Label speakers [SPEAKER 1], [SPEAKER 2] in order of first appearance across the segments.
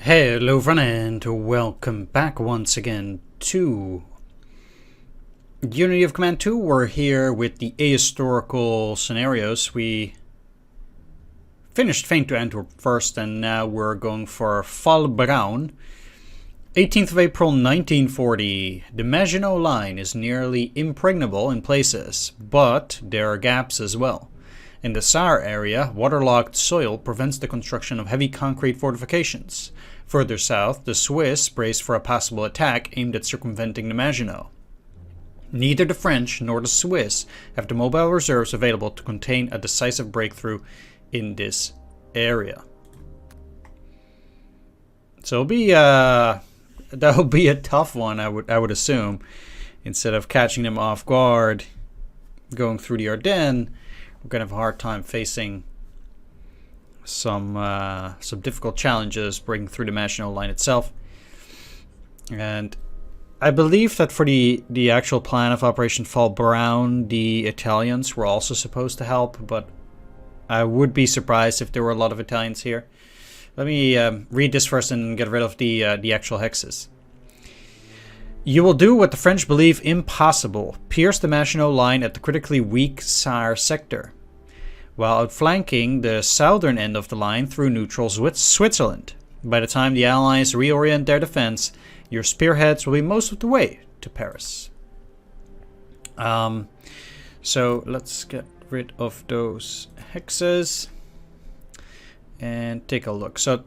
[SPEAKER 1] Hello everyone and welcome back once again to Unity of Command 2. We're here with the ahistorical scenarios. We finished Feint to Antwerp first and now we're going for Fall Braun. 18th of April 1940. The Maginot Line is nearly impregnable in places, but there are gaps as well. In the Saar area, waterlogged soil prevents the construction of heavy concrete fortifications. Further south, the Swiss brace for a possible attack aimed at circumventing the Maginot. Neither the French nor the Swiss have the mobile reserves available to contain a decisive breakthrough in this area. So that'll be a tough one, I would assume. Instead of catching them off guard, going through the Ardennes, we're gonna have a hard time facing some difficult challenges breaking through the Maginot Line itself. And I believe that for the actual plan of Operation Fall Braun, the Italians were also supposed to help, but I would be surprised if there were a lot of Italians here. Let me read this first and get rid of the actual hexes. You will do what the French believe impossible. Pierce the Maginot Line at the critically weak Saar sector, while outflanking the southern end of the line through neutral Switzerland. By the time the Allies reorient their defense, your spearheads will be most of the way to Paris. So let's get rid of those hexes and take a look. So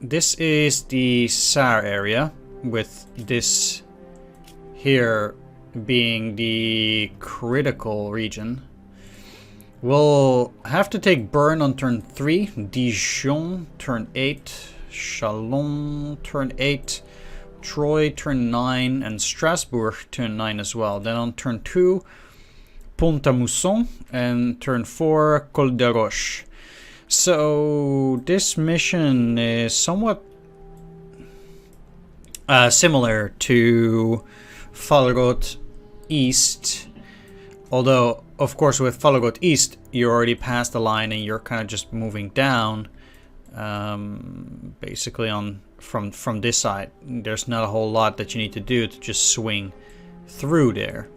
[SPEAKER 1] this is the Saar area, with this here being the critical region. We'll have to take Bern on turn 3, Dijon turn 8, Chalon turn 8, Troyes turn 9, and Strasbourg turn 9 as well. Then on turn 2, Pont-à-Mousson, and turn 4, Col de Roche. So this mission is somewhat similar to Vallerot East, although of course with Vallerot East you're already past the line and you're kind of just moving down, basically from this side. There's not a whole lot that you need to do to just swing through there.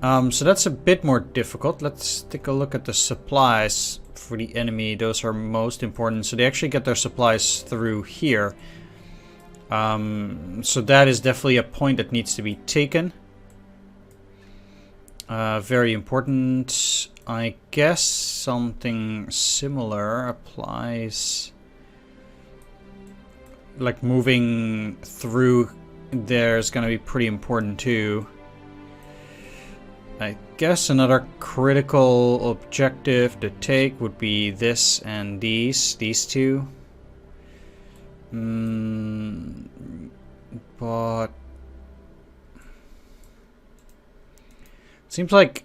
[SPEAKER 1] So that's a bit more difficult. Let's take a look at the supplies for the enemy. Those are most important. So they actually get their supplies through here. So that is definitely a point that needs to be taken. Very important. I guess something similar applies. Like moving through there is going to be pretty important too. I guess another critical objective to take would be this and these two. But seems like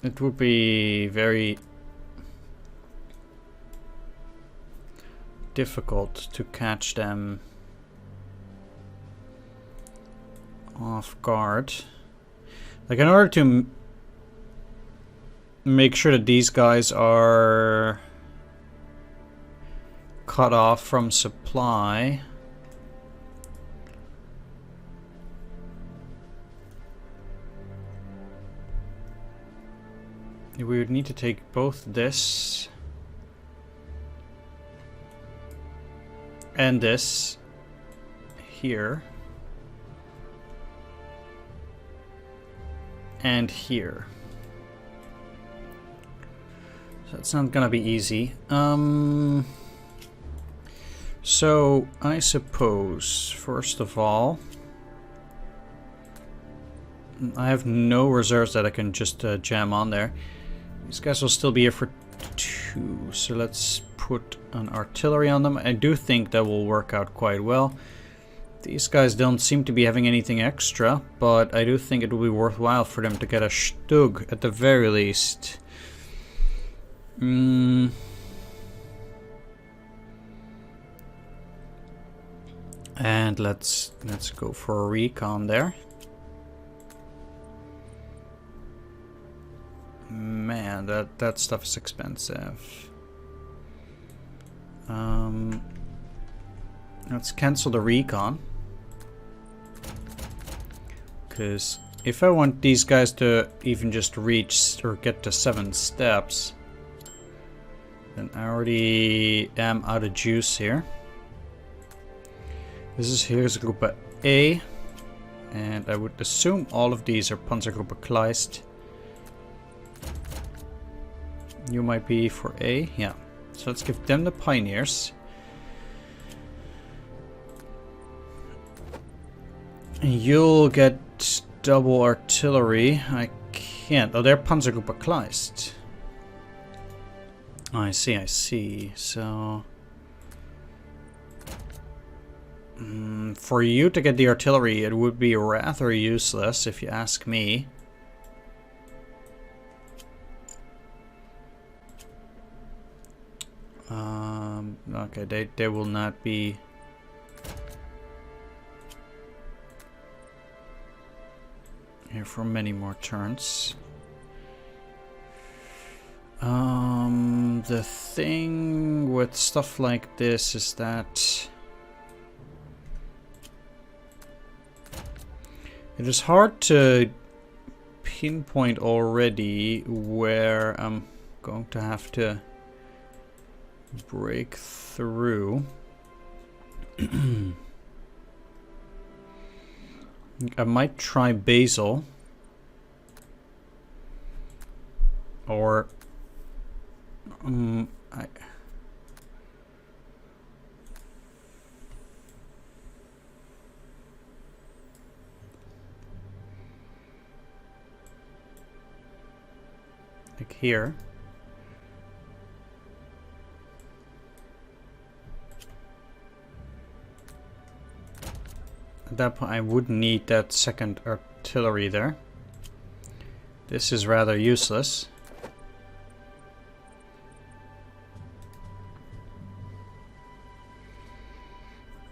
[SPEAKER 1] it would be very difficult to catch them off guard. Like, in order to make sure that these guys are cut off from supply, we would need to take both this and this here and here. So it's not gonna be easy. So I suppose first of all, I have no reserves that I can just jam on there. These guys will still be here for 2, so let's put an artillery on them. I do think that will work out quite well. These guys don't seem to be having anything extra, but I do think it will be worthwhile for them to get a Stug at the very least. And let's go for a recon there. Man, that stuff is expensive. Let's cancel the recon. Because if I want these guys to even just reach or get to 7 steps, then I already am out of juice here. Here's Gruppe A. And I would assume all of these are Panzergruppe Kleist. You might be for A, yeah. So let's give them the pioneers. You'll get double artillery. I can't. Oh, they're Panzergruppe Kleist. Oh, I see. So for you to get the artillery, it would be rather useless if you ask me. Okay, they will not be. Here for many more turns. The thing with stuff like this is that it is hard to pinpoint already where I'm going to have to break through. I might try Basel. Or like here. At that point I would need that second artillery there. This is rather useless.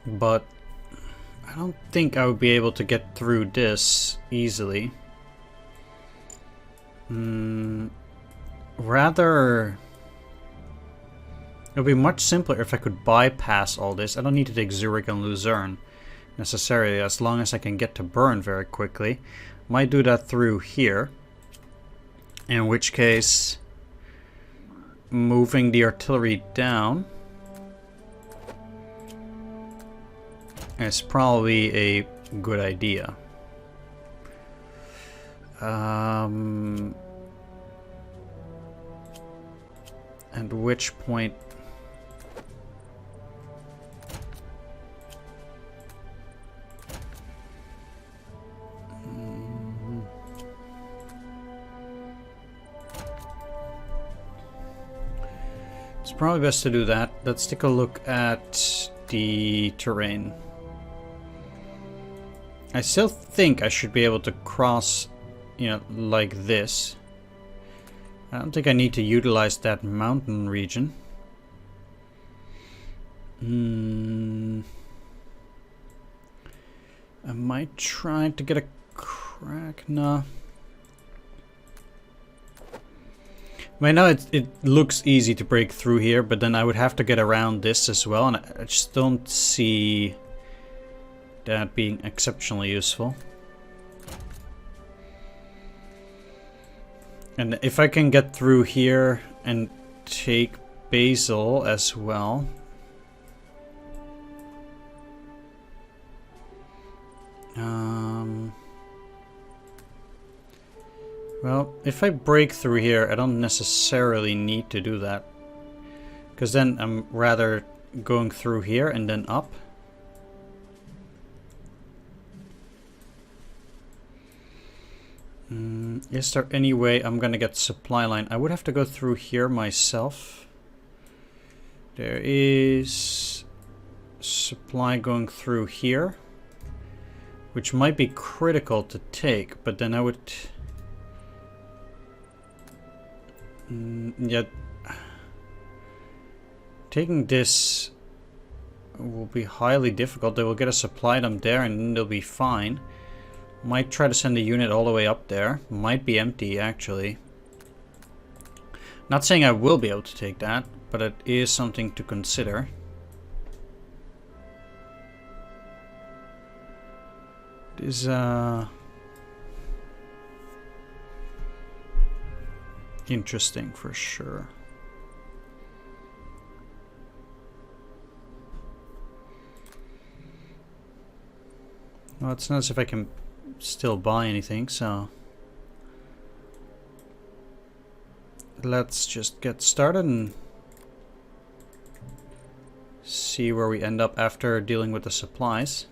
[SPEAKER 1] But I don't think I would be able to get through this easily. Rather, it would be much simpler if I could bypass all this. I don't need to take Zurich and Luzerne necessarily, as long as I can get to Bern very quickly. Might do that through here. In which case, moving the artillery down is probably a good idea. At which point it's probably best to do that. Let's take a look at the terrain. I still think I should be able to cross, you know, like this. I don't think I need to utilize that mountain region. I might try to get a crack. No. Right now it looks easy to break through here, but then I would have to get around this as well, and I just don't see that being exceptionally useful. And if I can get through here and take Basel as well. Well, if I break through here, I don't necessarily need to do that. Because then I'm rather going through here and then up. Is there any way I'm gonna get supply line? I would have to go through here myself. There is supply going through here, which might be critical to take, but then I would... Yet taking this will be highly difficult. They will get a supply dump there and then they'll be fine. Might try to send a unit all the way up there. Might be empty actually. Not saying I will be able to take that, but it is something to consider. It is interesting for sure. Well, it's not as if I can still buy anything, so let's just get started and see where we end up after dealing with the supplies.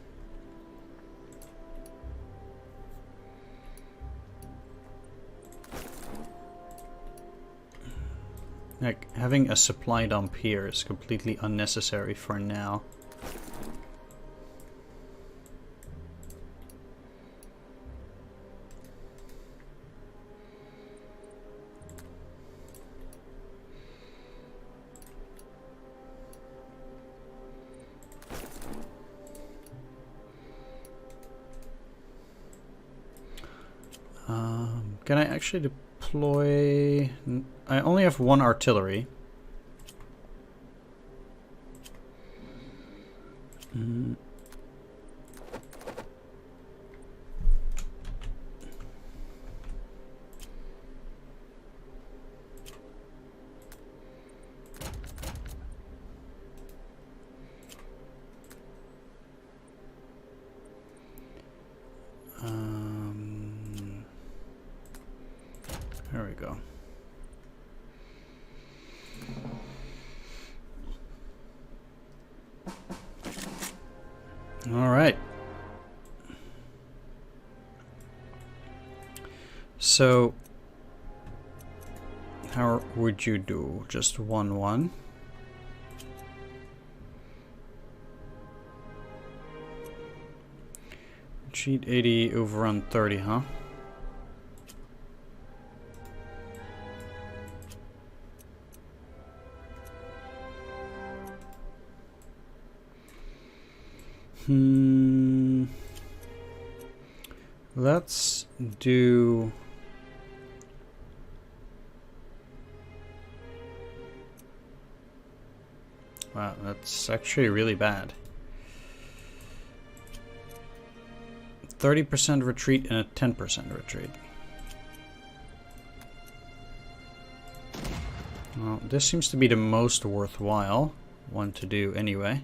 [SPEAKER 1] Like, having a supply dump here is completely unnecessary for now. Can I actually deploy... I only have one artillery. There we go. All right. So, how would you do? Just 1-1. Cheat 80, overrun 30, huh? Let's do... Wow, that's actually really bad. 30% retreat and a 10% retreat. Well, this seems to be the most worthwhile one to do anyway.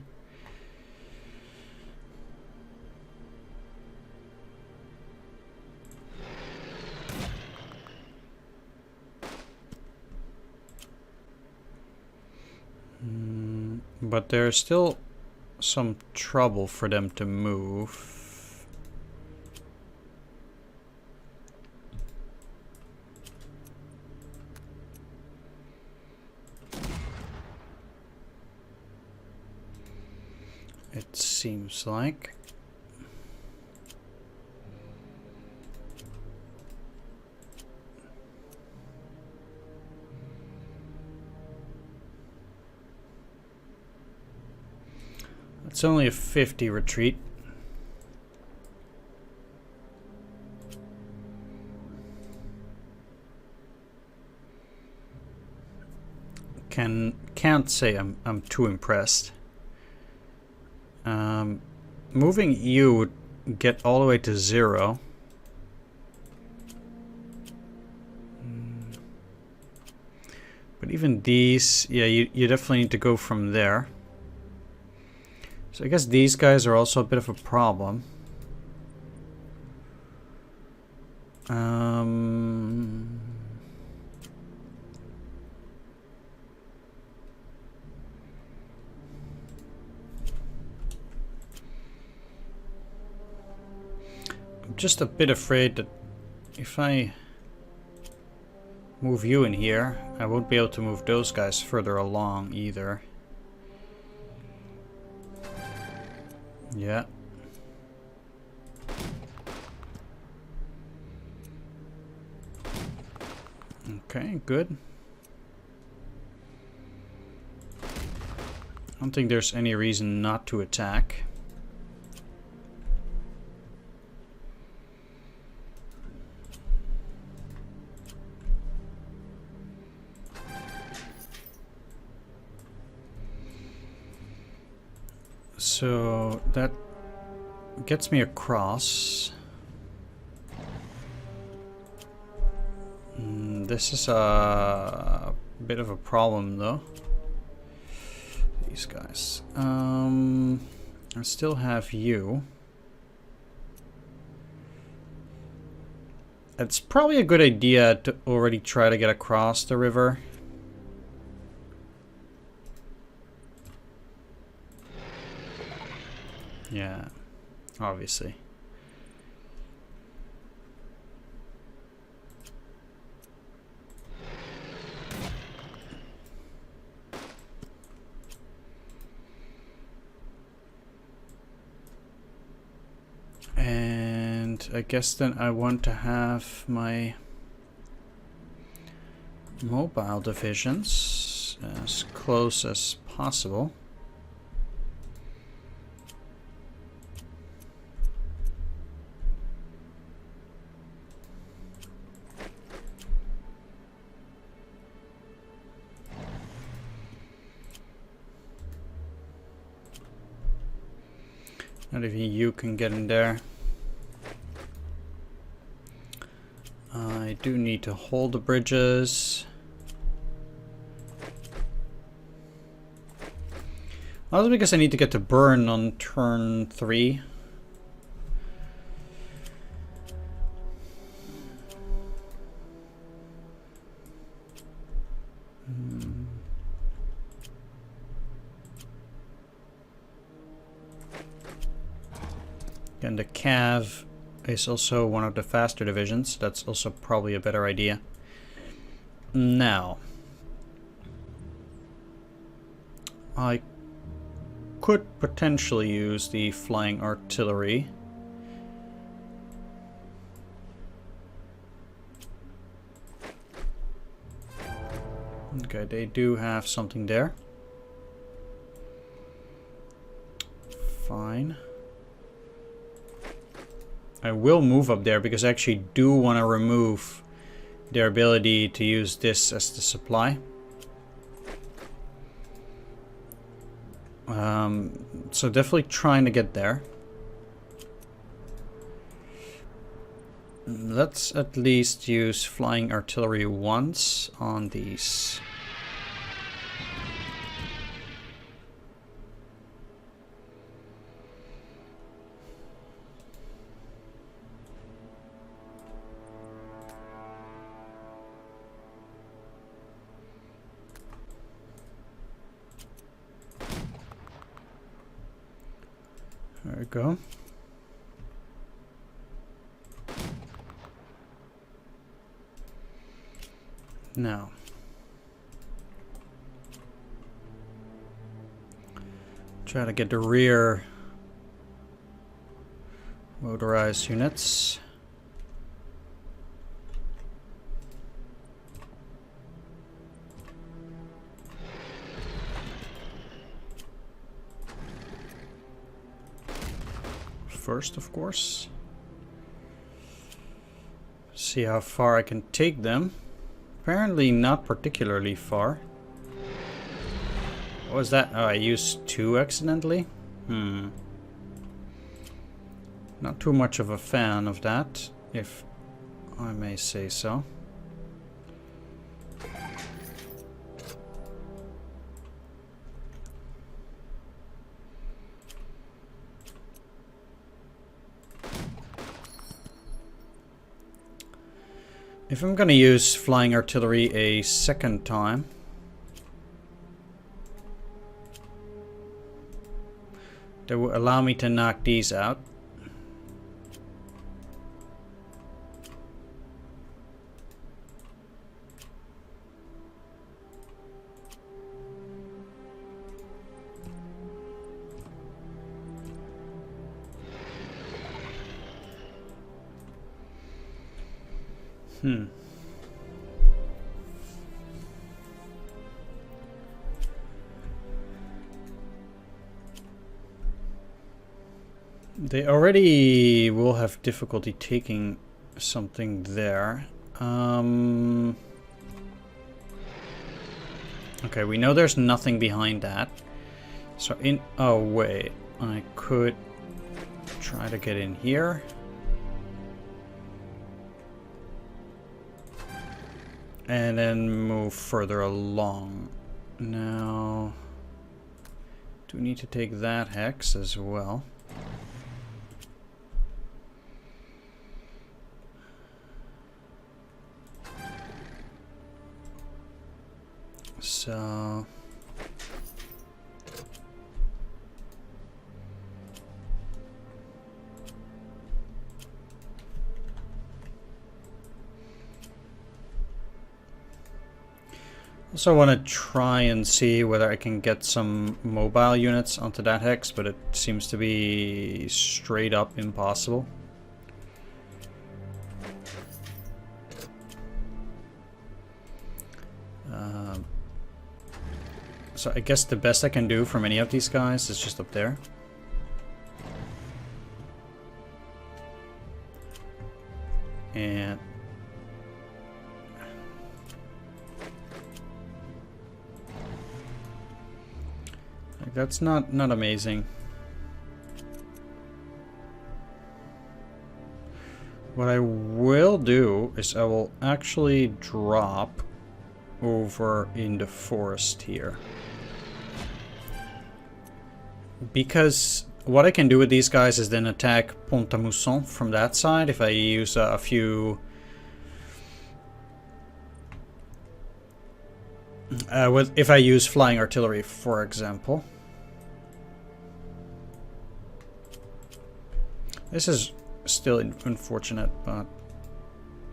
[SPEAKER 1] But there's still some trouble for them to move. It seems like. It's only a 50 retreat. Can't say I'm too impressed. Moving you would get all the way to 0. But even these, yeah, you definitely need to go from there. So I guess these guys are also a bit of a problem. I'm just a bit afraid that if I move you in here, I won't be able to move those guys further along either. Yeah. Okay, good. I don't think there's any reason not to attack. So that gets me across. This is a bit of a problem though. These guys. I still have you. It's probably a good idea to already try to get across the river. Yeah, obviously. And I guess then I want to have my mobile divisions as close as possible. Not even you can get in there. I do need to hold the bridges. Also because I need to get to burn on turn 3. And the Cav is also one of the faster divisions. That's also probably a better idea. Now, I could potentially use the flying artillery. Okay, they do have something there. Fine. I will move up there because I actually do want to remove their ability to use this as the supply. So definitely trying to get there. Let's at least use flying artillery once on these. There we go. Now, try to get the rear motorized units. First, of course. See how far I can take them. Apparently not particularly far. What was that? Oh, I used 2 accidentally? Not too much of a fan of that, if I may say so. If I'm gonna use flying artillery a second time, that will allow me to knock these out. They already will have difficulty taking something there. Okay, we know there's nothing behind that. So oh wait. I could try to get in here. And then move further along. Now, do we need to take that hex as well? So... also want to try and see whether I can get some mobile units onto that hex, but it seems to be straight up impossible. So I guess the best I can do from any of these guys is just up there. And like, that's not amazing. What I will do is I will actually drop over in the forest here. Because what I can do with these guys is then attack Pont-à-Mousson from that side if I use a few... if I use flying artillery, for example. This is still unfortunate, but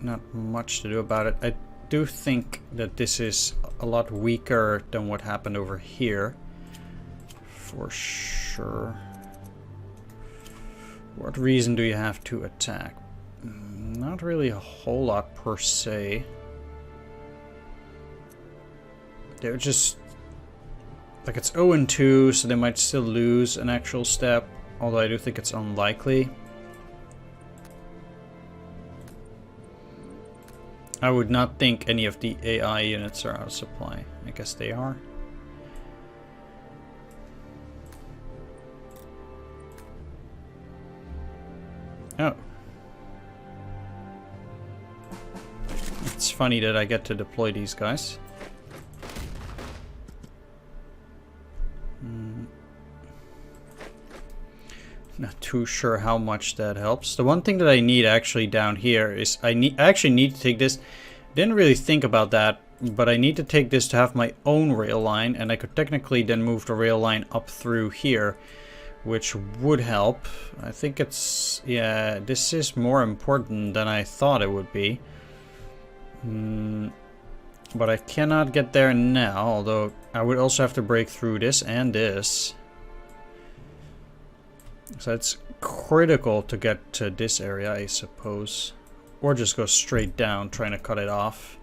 [SPEAKER 1] not much to do about it. I do think that this is a lot weaker than what happened over here. For sure. What reason do you have to attack? Not really a whole lot per se. They're just... like, it's 0-2, so they might still lose an actual step. Although I do think it's unlikely. I would not think any of the AI units are out of supply. I guess they are. Oh. It's funny that I get to deploy these guys. Not too sure how much that helps. The one thing that I need actually down here is I actually need to take this. Didn't really think about that, but I need to take this to have my own rail line, and I could technically then move the rail line up through here, which would help. I think it's... yeah, this is more important than I thought it would be. But I cannot get there now, although I would also have to break through this and this. So it's critical to get to this area, I suppose. Or just go straight down, trying to cut it off.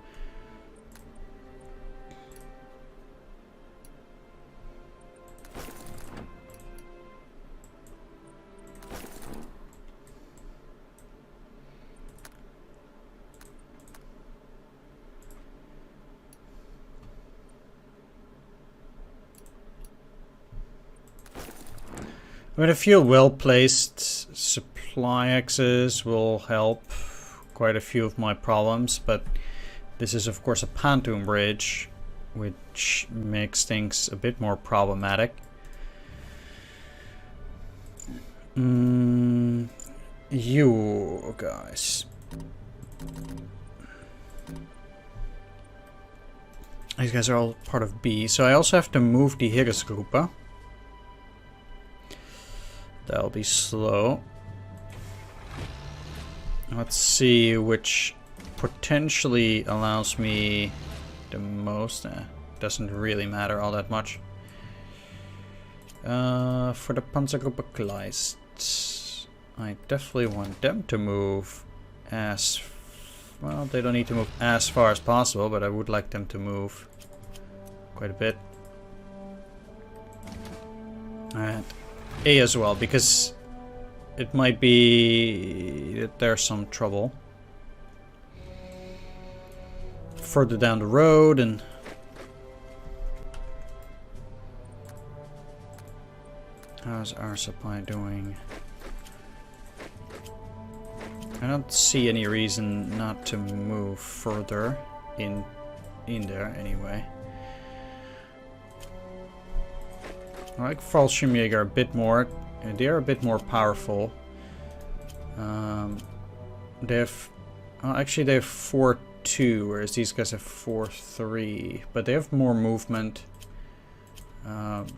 [SPEAKER 1] I mean, a few well-placed supply axes will help quite a few of my problems, but this is of course a pontoon bridge, which makes things a bit more problematic. You guys. These guys are all part of B, so I also have to move the Heeresgruppe. That'll be slow. Let's see which potentially allows me the most. Doesn't really matter all that much. For the Panzergruppe Kleist, I definitely want them to move as... well, they don't need to move as far as possible, but I would like them to move quite a bit. And A as well, because it might be that there's some trouble further down the road, and How's our supply doing? I don't see any reason not to move further in there anyway. I like Fallschirmjäger a bit more. They are a bit more powerful. They have... actually they have 4-2, whereas these guys have 4-3. But they have more movement.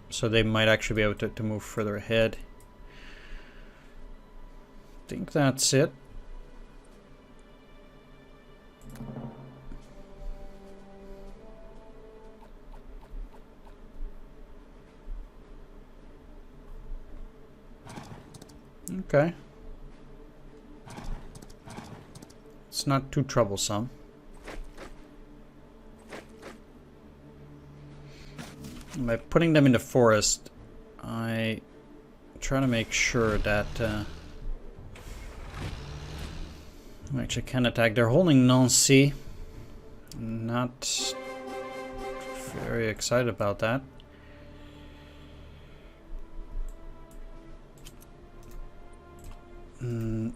[SPEAKER 1] So they might actually be able to move further ahead. I think that's it. Okay. It's not too troublesome. By putting them in the forest, I try to make sure that we actually can attack. They're holding Nancy. Not very excited about that.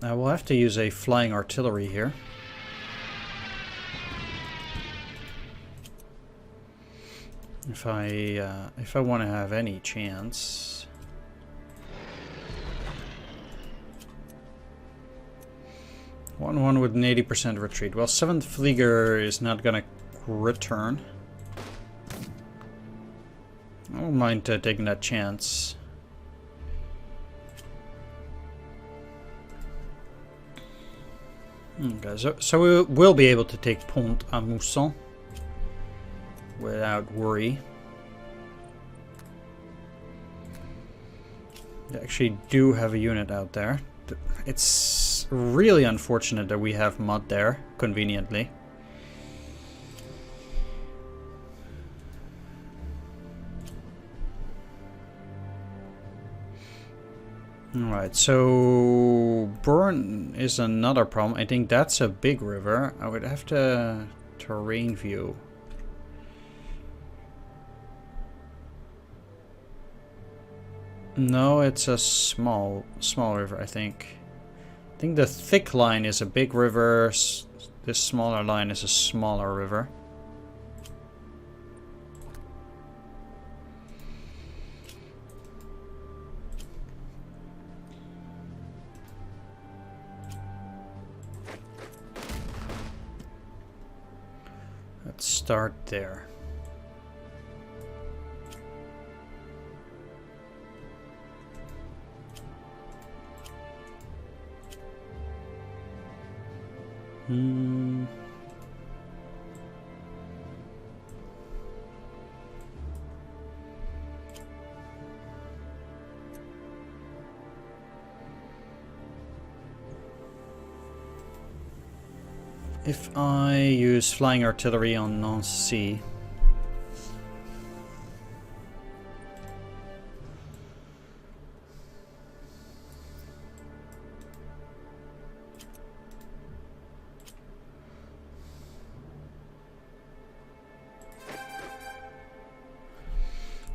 [SPEAKER 1] I will have to use a flying artillery here. If I want to have any chance. One with an 80% retreat. Well, 7th Flieger is not gonna return. I don't mind taking that chance. Okay, so we will be able to take Pont-à-Mousson without worry. They actually do have a unit out there. It's really unfortunate that we have mud there, conveniently. Alright, so Braun is another problem. I think that's a big river. I would have to terrain view. No, it's a small river, I think. I think the thick line is a big river. This smaller line is a smaller river. Let's start there. If I use flying artillery on Nancy,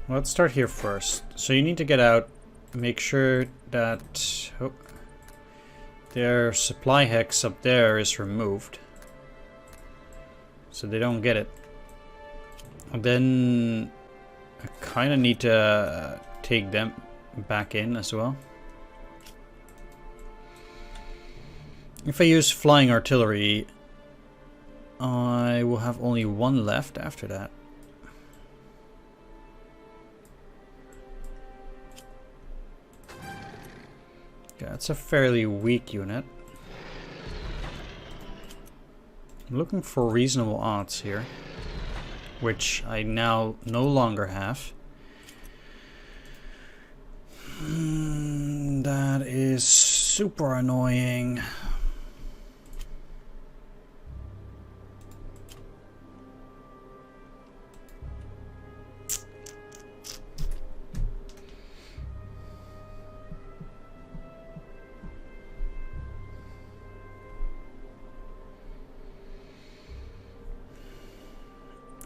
[SPEAKER 1] let's start here first. So you need to get out, make sure that their supply hex up there is removed, so they don't get it. And then I kind of need to take them back in as well. If I use flying artillery, I will have only one left after that. Okay, that's a fairly weak unit. I'm looking for reasonable odds here, which I now no longer have. That is super annoying.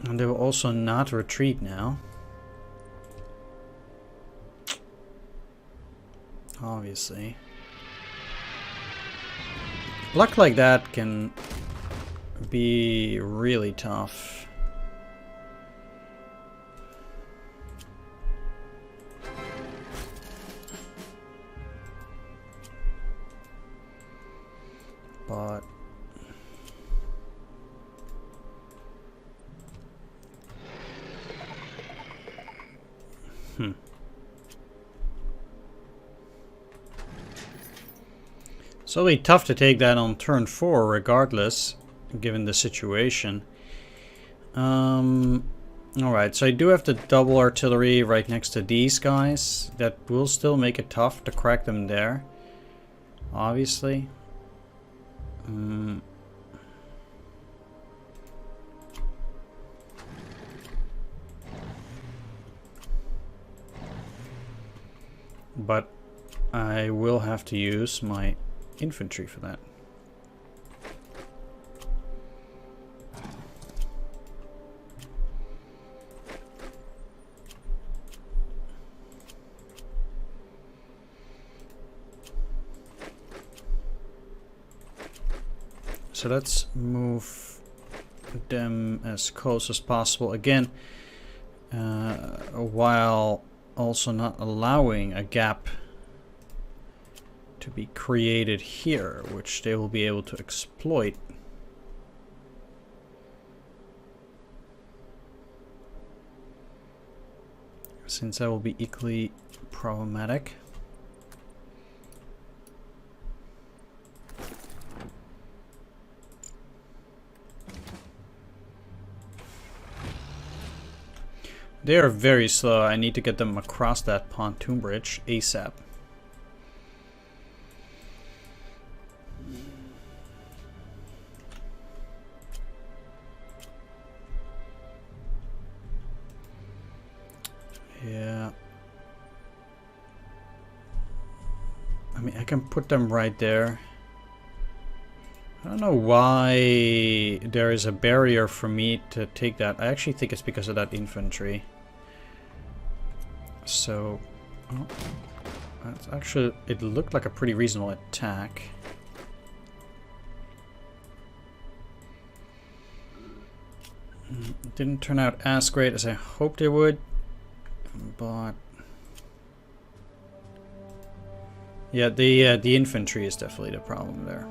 [SPEAKER 1] And they will also not retreat now. Obviously. Luck like that can be really tough. But it's really tough to take that on turn 4 regardless, given the situation. Alright, so I do have the double artillery right next to these guys. That will still make it tough to crack them there, obviously. But I will have to use my infantry for that. So let's move them as close as possible again, while also not allowing a gap to be created here, which they will be able to exploit. Since that will be equally problematic. They are very slow. I need to get them across that pontoon bridge ASAP. Yeah. I mean, I can put them right there. I don't know why there is a barrier for me to take that. I actually think it's because of that infantry. So, oh, that's actually, it looked like a pretty reasonable attack. It didn't turn out as great as I hoped it would, but yeah, the infantry is definitely the problem there.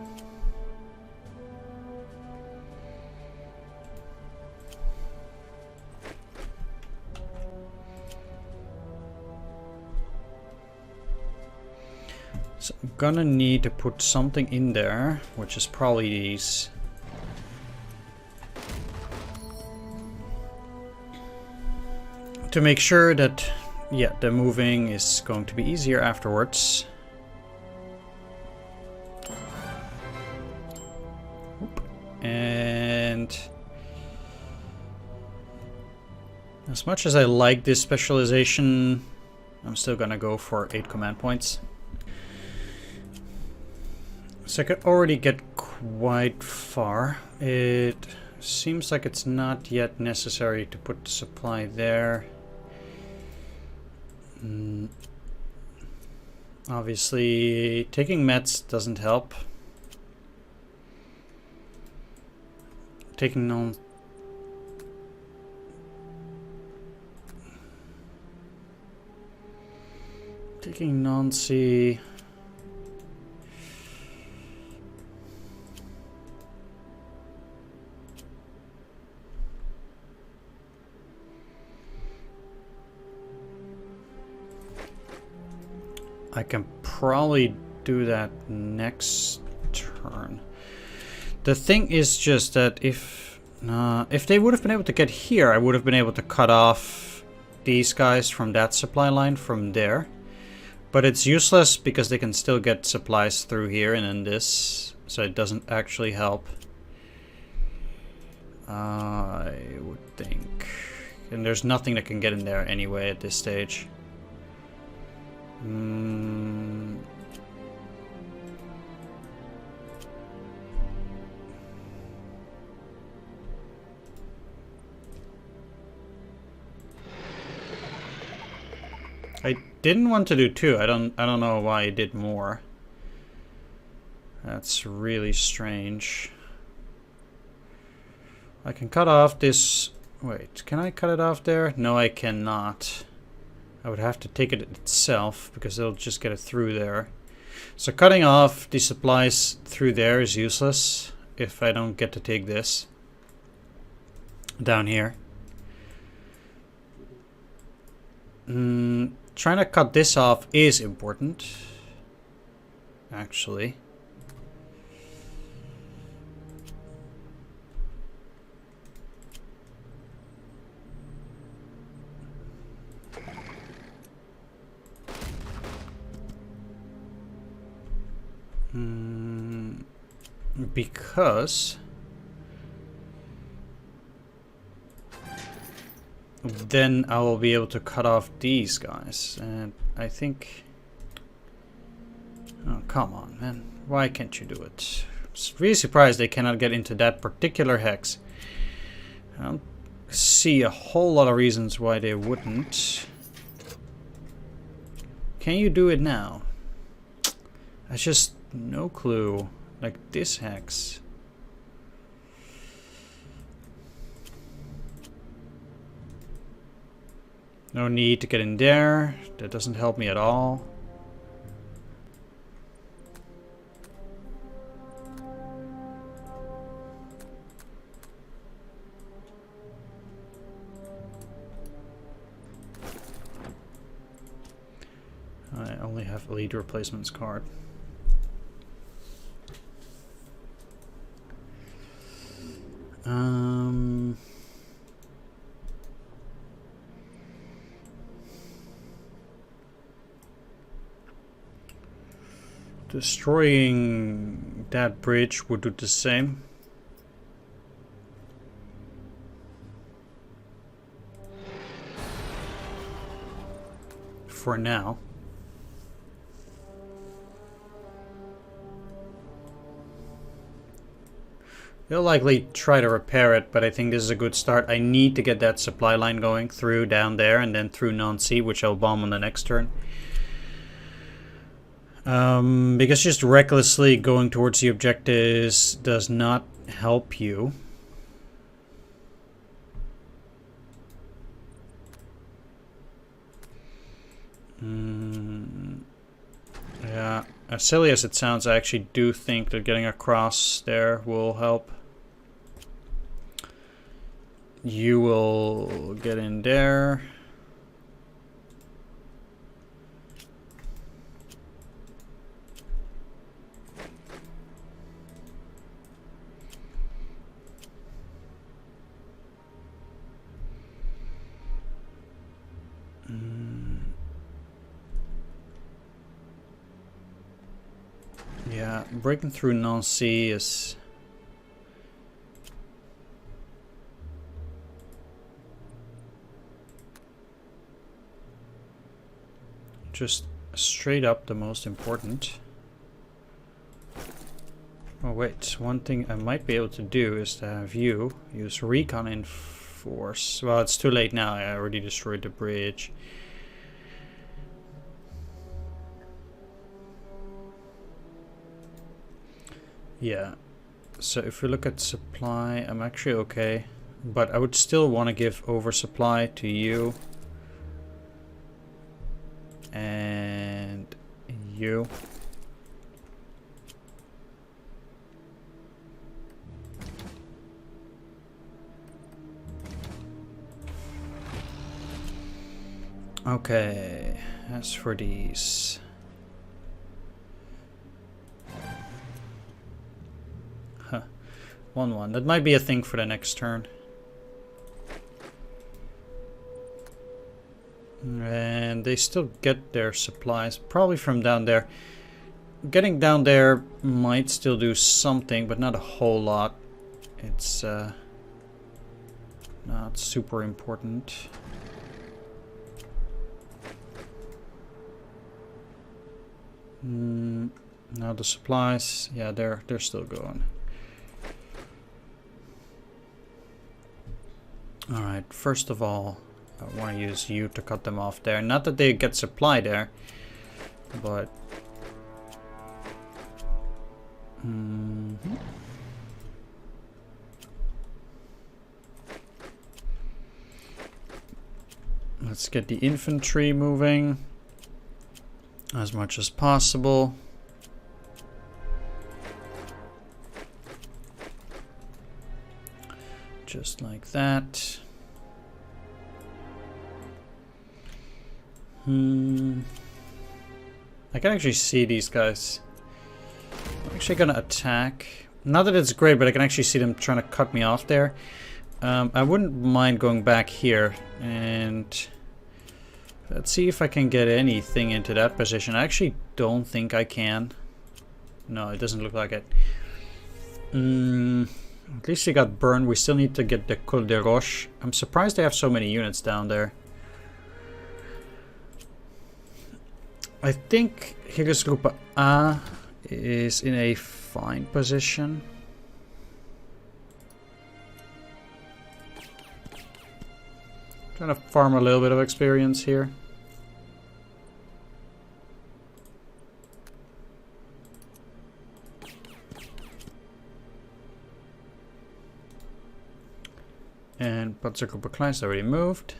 [SPEAKER 1] So I'm gonna need to put something in there, which is probably these. To make sure that, yeah, the moving is going to be easier afterwards. And as much as I like this specialization, I'm still gonna go for 8 command points. So I could already get quite far. It seems like it's not yet necessary to put the supply there. Obviously, taking Mets doesn't help. Taking Nancy. I can probably do that next turn. The thing is just that if they would have been able to get here, I would have been able to cut off these guys from that supply line from there. But it's useless because they can still get supplies through here and then this, so it doesn't actually help. I would think. And there's nothing that can get in there anyway at this stage. I didn't want to do 2. I don't know why I did more. That's really strange. I can cut off this. Wait, can I cut it off there? No, I cannot. I would have to take it itself because it'll just get it through there. So cutting off the supplies through there is useless if I don't get to take this down here. Trying to cut this off is important, actually. Because then I will be able to cut off these guys, and I think... Oh, come on, man. Why can't you do it? I'm really surprised they cannot get into that particular hex. I don't see a whole lot of reasons why they wouldn't. Can you do it now? I just... no clue. Like this hex. No need to get in there. That doesn't help me at all. I only have a lead replacements card. Destroying that bridge would do the same. For now. They'll likely try to repair it, but I think this is a good start. I need to get that supply line going through down there and then through Nancy, which I'll bomb on the next turn. Because just recklessly going towards the objectives does not help you. Yeah, as silly as it sounds, I actually do think that getting across there will help. You will get in there. Yeah, breaking through Nancy is... just straight up the most important. Oh wait, one thing I might be able to do is to have you use recon in force. Well, it's too late now, I already destroyed the bridge. Yeah, so if we look at supply, I'm actually okay, but I would still want to give oversupply to you and you. Okay, as for these. Huh. 1-1. That might be a thing for the next turn. And they still get their supplies, probably from down there. Getting down there might still do something, but not a whole lot. It's not super important. Now the supplies, yeah, they're still going. All right, first of all, I want to use you to cut them off there. Not that they get supply there, but... Let's get the infantry moving as much as possible. Just like that. I can actually see these guys. I'm actually gonna attack. Not that it's great, but I can actually see them trying to cut me off there. I wouldn't mind going back here and let's see if I can get anything into that position. I actually don't think I can. No, it doesn't look like it. At least we got burned. We still need to get the Col de Roche. I'm surprised they have so many units down there. I think Heeresgruppe A is in a fine position. Trying to farm a little bit of experience here. And Panzergruppe Klein's already moved.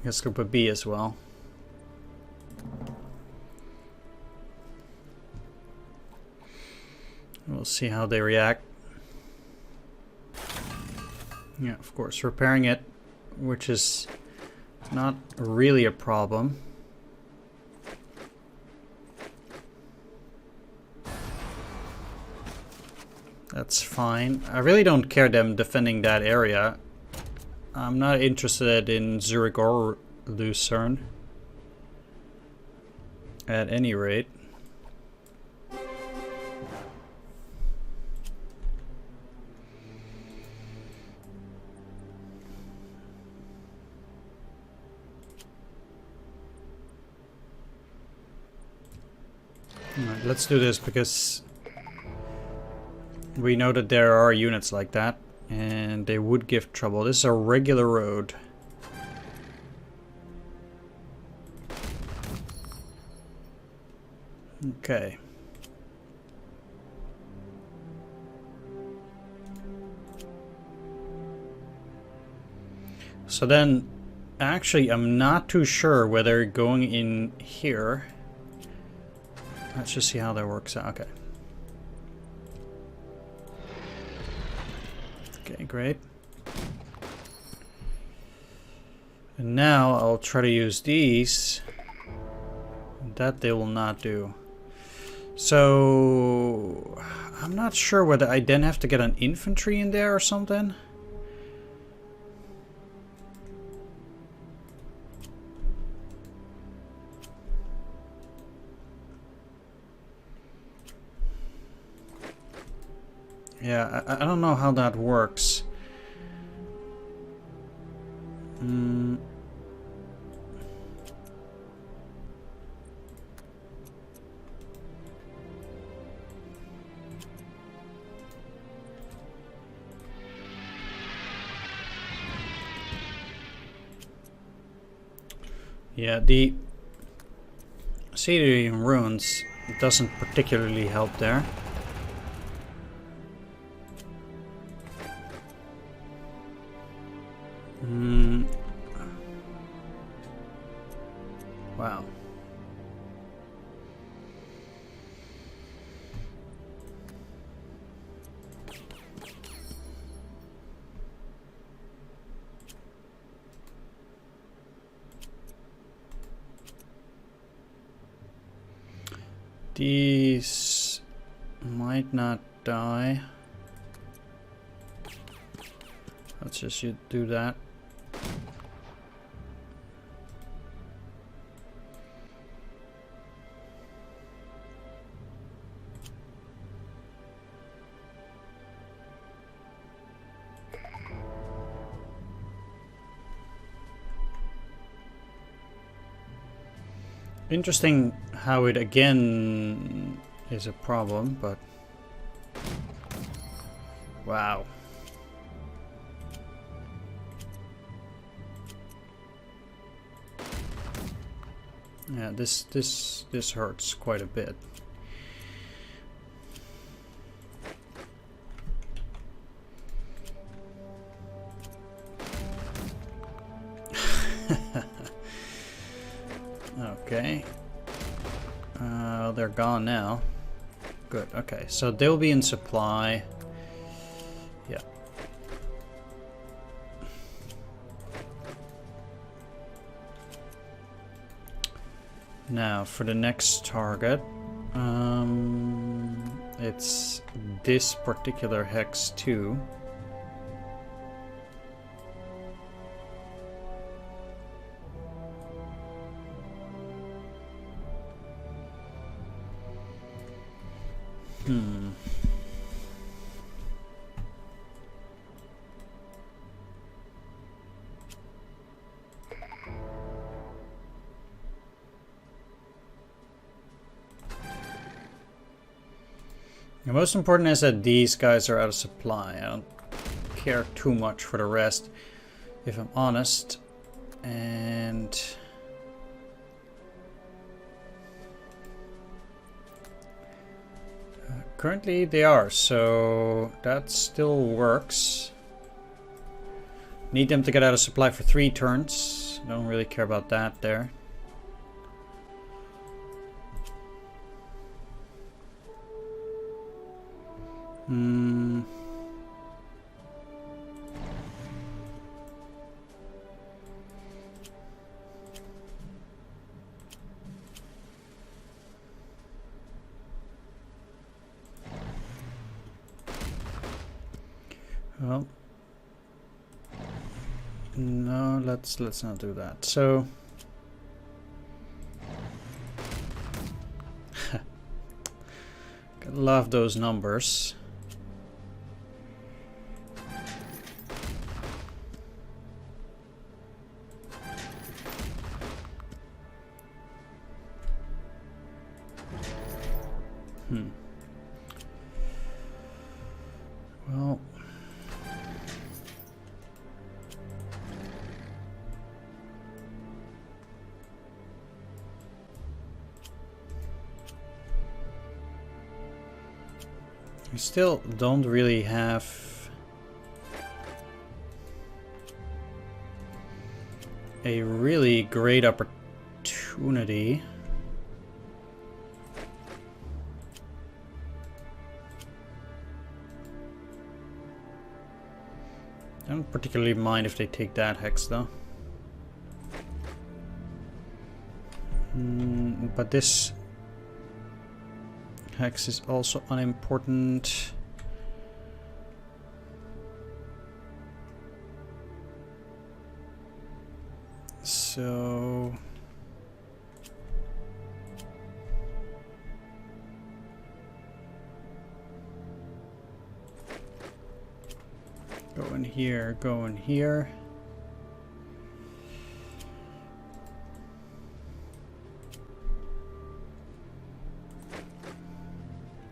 [SPEAKER 1] Guess Group B as well. We'll see how they react. Yeah, of course, repairing it, which is not really a problem. That's fine. I really don't care them defending that area. I'm not interested in Zurich or Lucerne. At any rate. Alright, let's do this because we know that there are units like that and they would give trouble. This is a regular road. Okay. So then, actually, I'm not too sure whether going in here. Let's just see how that works out. Okay. Okay, great. And now I'll try to use these. That they will not do. So I'm not sure whether I then have to get an infantry in there or something. Yeah, I don't know how that works. Yeah, the city in ruins doesn't particularly help there. Wow. These might not die. Let's just do that. Interesting how it again is a problem, but wow. Yeah, this hurts quite a bit. Okay. They're gone now. Good. Okay, so they'll be in supply. Yeah. Now for the next target, it's this particular hex too. The most important is that these guys are out of supply. I don't care too much for the rest, if I'm honest. And currently they are, so that still works. Need them to get out of supply for 3 turns. Don't really care about that there. Well, no, let's not do that. So love those numbers. Well, we still don't really have a really great opportunity. I don't particularly mind if they take that hex though. But this hex is also unimportant. So go in here, go in here.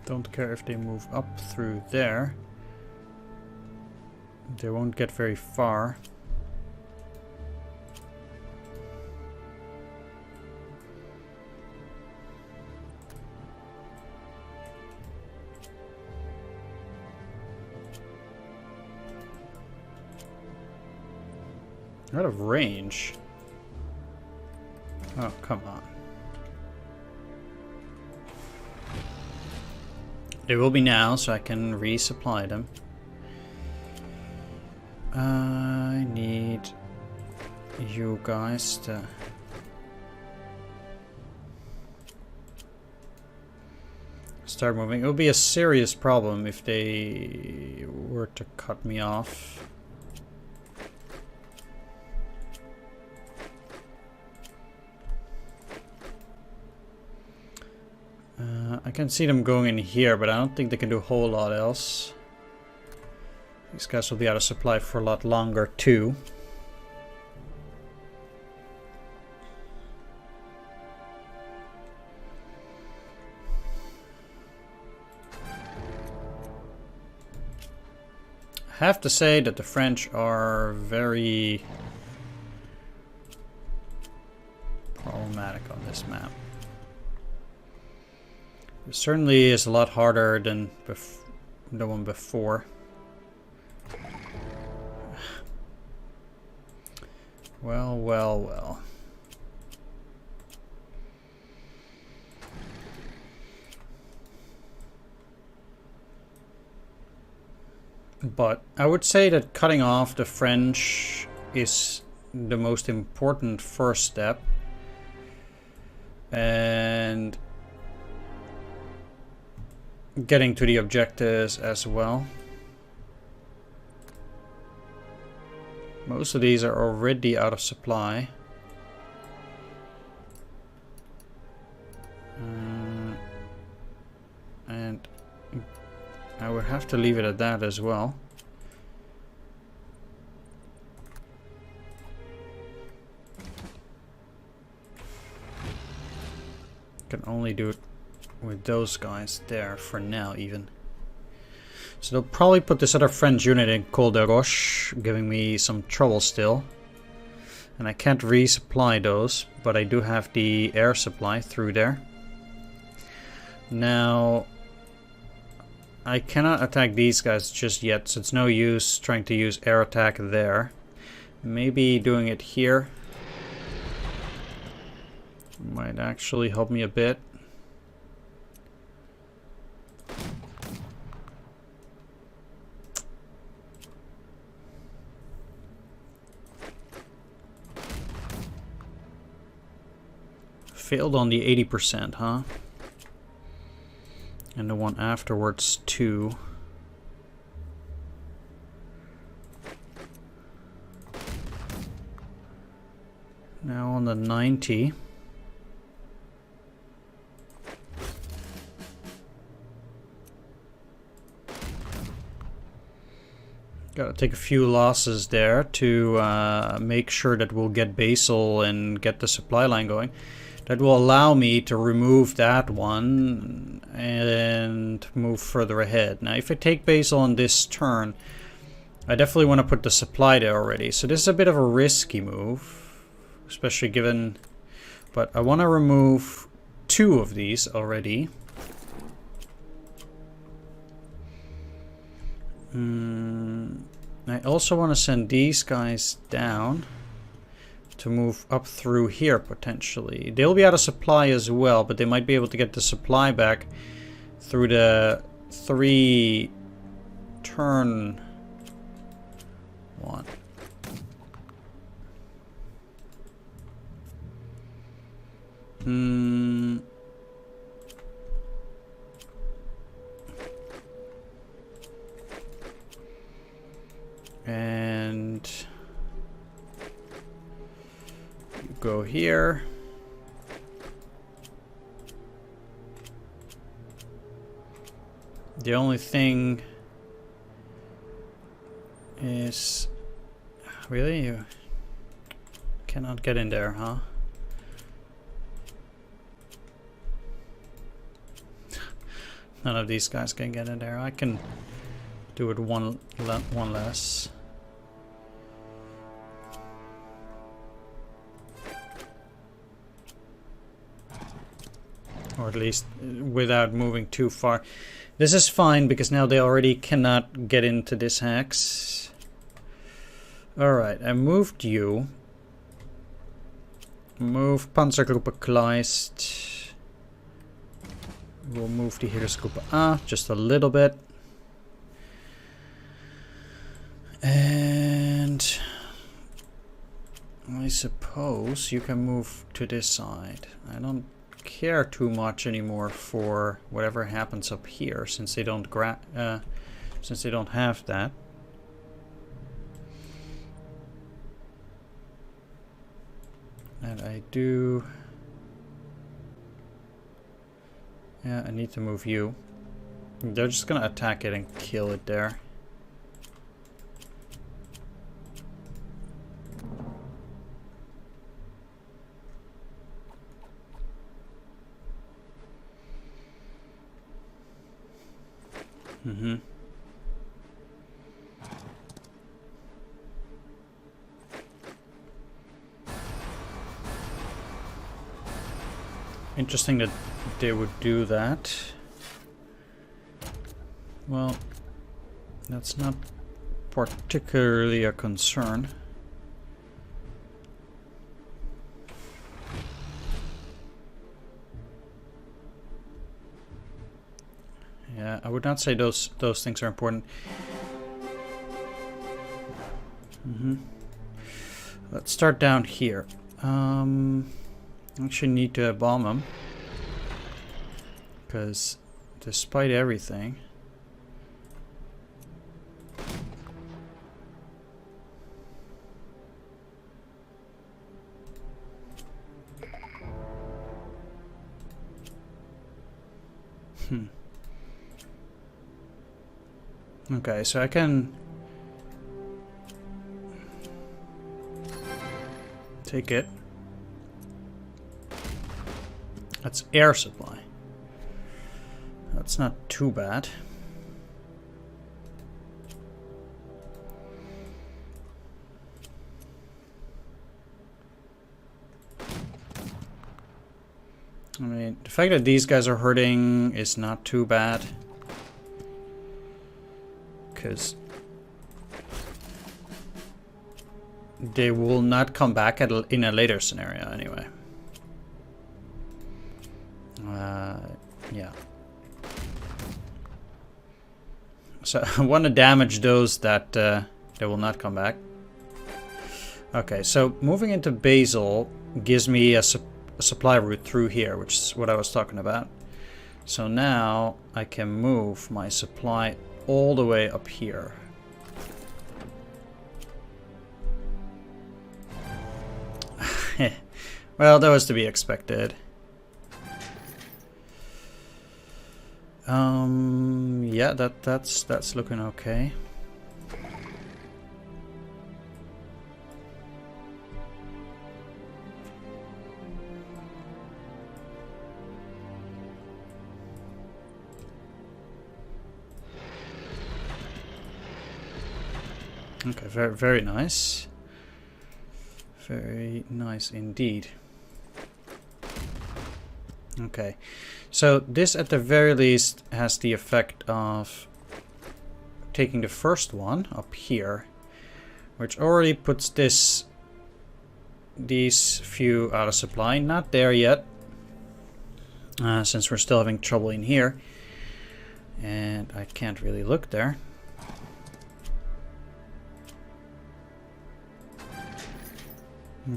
[SPEAKER 1] Don't care if they move up through there. They won't get very far. Out of range. Oh, come on. They will be now, so I can resupply them. I need you guys to start moving. It will be a serious problem if they were to cut me off. I can see them going in here, but I don't think they can do a whole lot else. These guys will be out of supply for a lot longer too. I have to say that the French are very problematic on this map. It certainly is a lot harder than the one before. Well, well, well. But I would say that cutting off the French is the most important first step. And getting to the objectives as well. Most of these are already out of supply. And I would have to leave it at that as well. Can only do it with those guys there for now even. So they'll probably put this other French unit in Col de Roche, giving me some trouble still. And I can't resupply those, but I do have the air supply through there. Now, I cannot attack these guys just yet, so it's no use trying to use air attack there. Maybe doing it here might actually help me a bit. Failed on the 80%, huh? And the one afterwards too. Now on the 90. Gotta take a few losses there to make sure that we'll get Basel and get the supply line going. That will allow me to remove that one and move further ahead. Now if I take Basel on this turn, I definitely want to put the supply there already. So this is a bit of a risky move, especially given... But I want to remove 2 of these already. I also want to send these guys down to move up through here potentially. They'll be out of supply as well, but they might be able to get the supply back through the 3 turn one. And you go here. The only thing is, really, you cannot get in there, huh? None of these guys can get in there. I can do it one less. Or at least without moving too far. This is fine because now they already cannot get into this hex. Alright, I moved you. Move Panzergruppe Kleist. We'll move the Heeresgruppe A just a little bit. And I suppose you can move to this side. I don't care too much anymore for whatever happens up here, since they don't have that. And I do. Yeah, I need to move you. They're just gonna attack it and kill it there. Interesting that they would do that. Well, that's not particularly a concern. Yeah, I would not say those things are important. Let's start down here. Actually need to bomb them, because despite everything, okay, so I can take it. That's air supply. That's not too bad. I mean, the fact that these guys are hurting is not too bad. Because they will not come back in a later scenario anyway. Yeah. So I want to damage those that they will not come back. Okay, so moving into Basel gives me a supply route through here, which is what I was talking about. So now I can move my supply all the way up here. Well, that was to be expected. Yeah, that's looking okay. Okay, very nice. Very nice indeed. Okay, so this at the very least has the effect of taking the first one up here, which already puts these few out of supply. Not there yet, since we're still having trouble in here, and I can't really look there.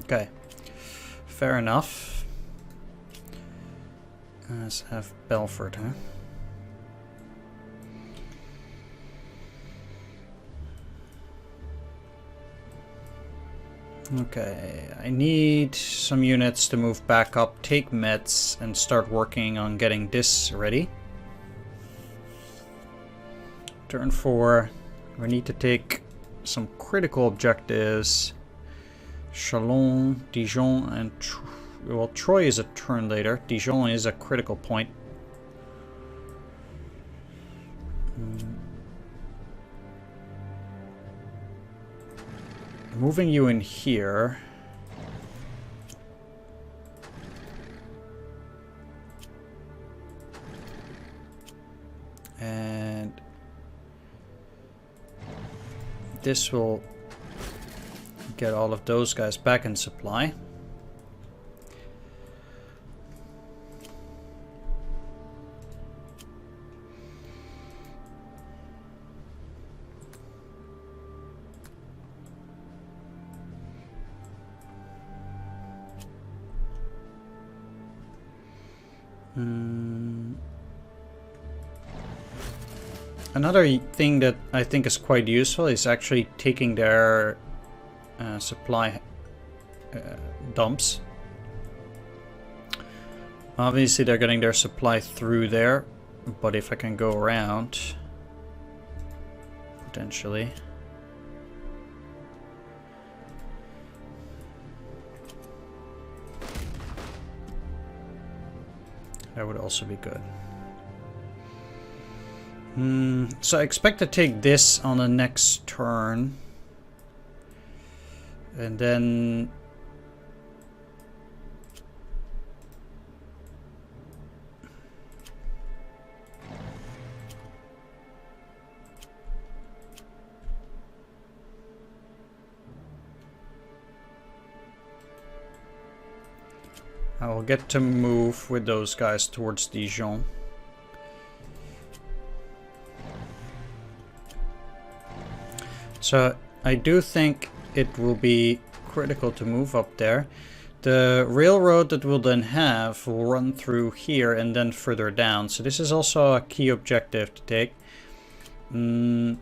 [SPEAKER 1] Okay, fair enough. Let's have Belfort, huh? Okay, I need some units to move back up, take meds, and start working on getting this ready. Turn 4, we need to take some critical objectives. Chalon, Dijon, and well, Troy is a turn later. Dijon is a critical point. Moving you in here. And this will get all of those guys back in supply. Another thing that I think is quite useful is actually taking their supply dumps. Obviously they're getting their supply through there, but if I can go around, potentially. That would also be good. So I expect to take this on the next turn. And then I will get to move with those guys towards Dijon. So I do think it will be critical to move up there. The railroad that we'll then have will run through here and then further down. So this is also a key objective to take. I'm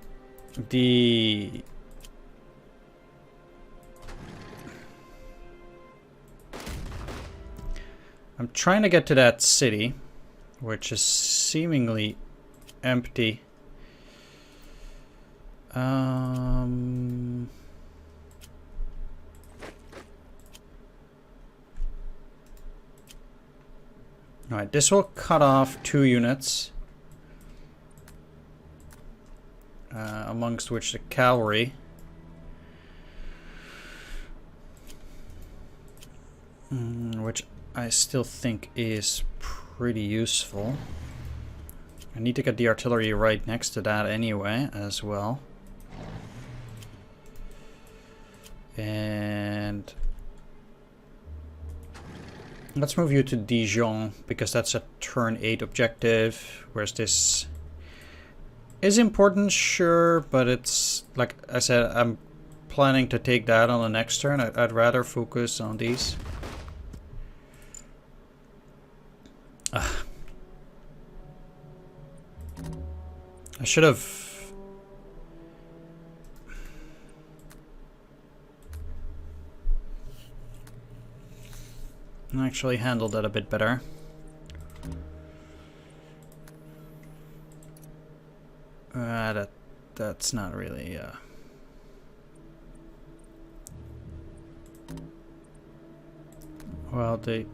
[SPEAKER 1] trying to get to that city, which is seemingly empty. Alright, this will cut off 2 units. Amongst which the cavalry. Which I still think is pretty useful. I need to get the artillery right next to that anyway, as well. And let's move you to Dijon, because that's a turn 8 objective, whereas this is important, sure, but it's, like I said, I'm planning to take that on the next turn. I'd rather focus on these. I should have... actually handled that a bit better. That's not really... Well, I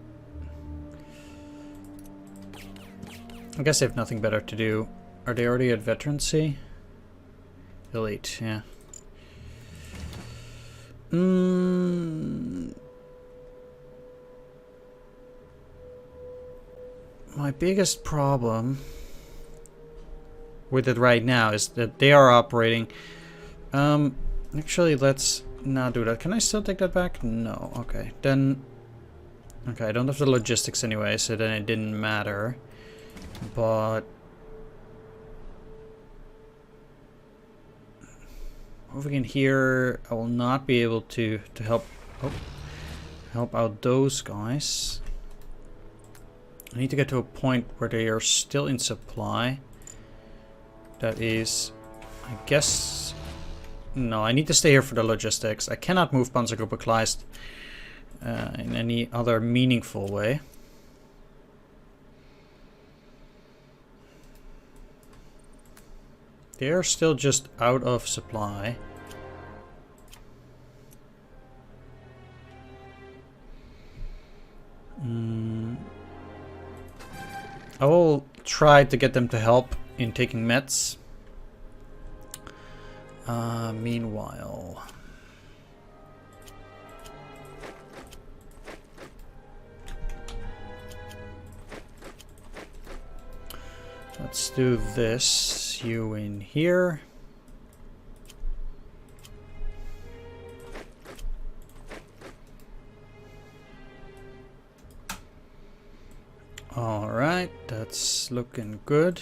[SPEAKER 1] guess they have nothing better to do. Are they already at veterancy? Elite, yeah. My biggest problem with it right now is that they are operating. Actually, let's not do that. Can I still take that back? No. Okay, then. Okay, I don't have the logistics anyway, so then it didn't matter. But moving in here, I will not be able to help out those guys. I need to get to a point where they are still in supply. That is, I guess... No, I need to stay here for the logistics. I cannot move Panzergruppe Kleist in any other meaningful way. They are still just out of supply. I will try to get them to help in taking Metz. Meanwhile, let's do this. You in here. All right, that's looking good.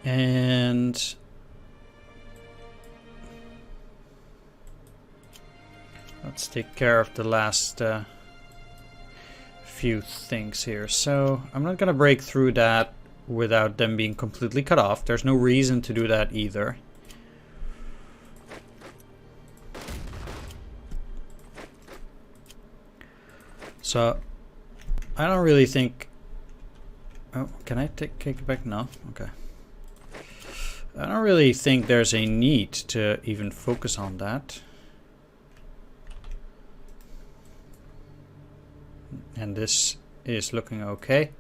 [SPEAKER 1] And let's take care of the last few things here. So I'm not gonna break through that without them being completely cut off. There's no reason to do that either. So I don't really think... Oh, can I take it back? No? Okay. I don't really think there's a need to even focus on that. And this is looking okay.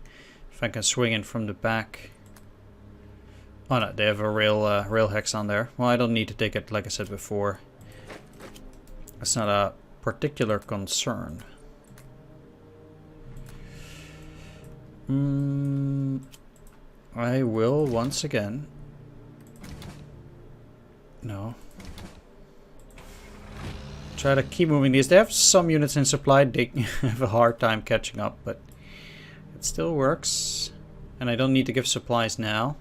[SPEAKER 1] If I can swing in from the back. Oh no, they have a rail hex on there. Well, I don't need to take it, like I said before. It's not a particular concern. I will once again. try to keep moving these. They have some units in supply. They have a hard time catching up, but it still works. And I don't need to give supplies now.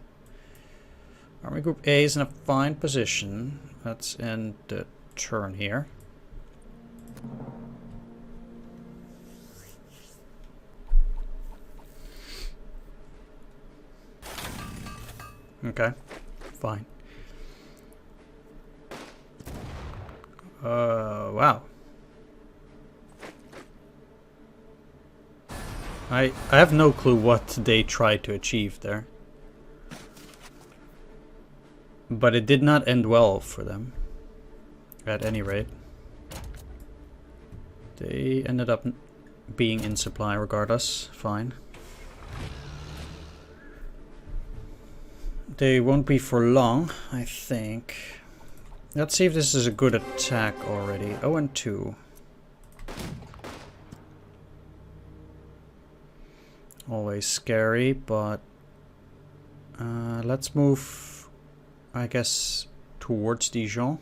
[SPEAKER 1] Army Group A is in a fine position. Let's end the turn here. Okay, fine. Wow. I have no clue what they tried to achieve there. But it did not end well for them. At any rate. They ended up being in supply regardless. Fine. They won't be for long, I think. Let's see if this is a good attack already. 0 and 2. Always scary, but let's move, I guess, towards Dijon.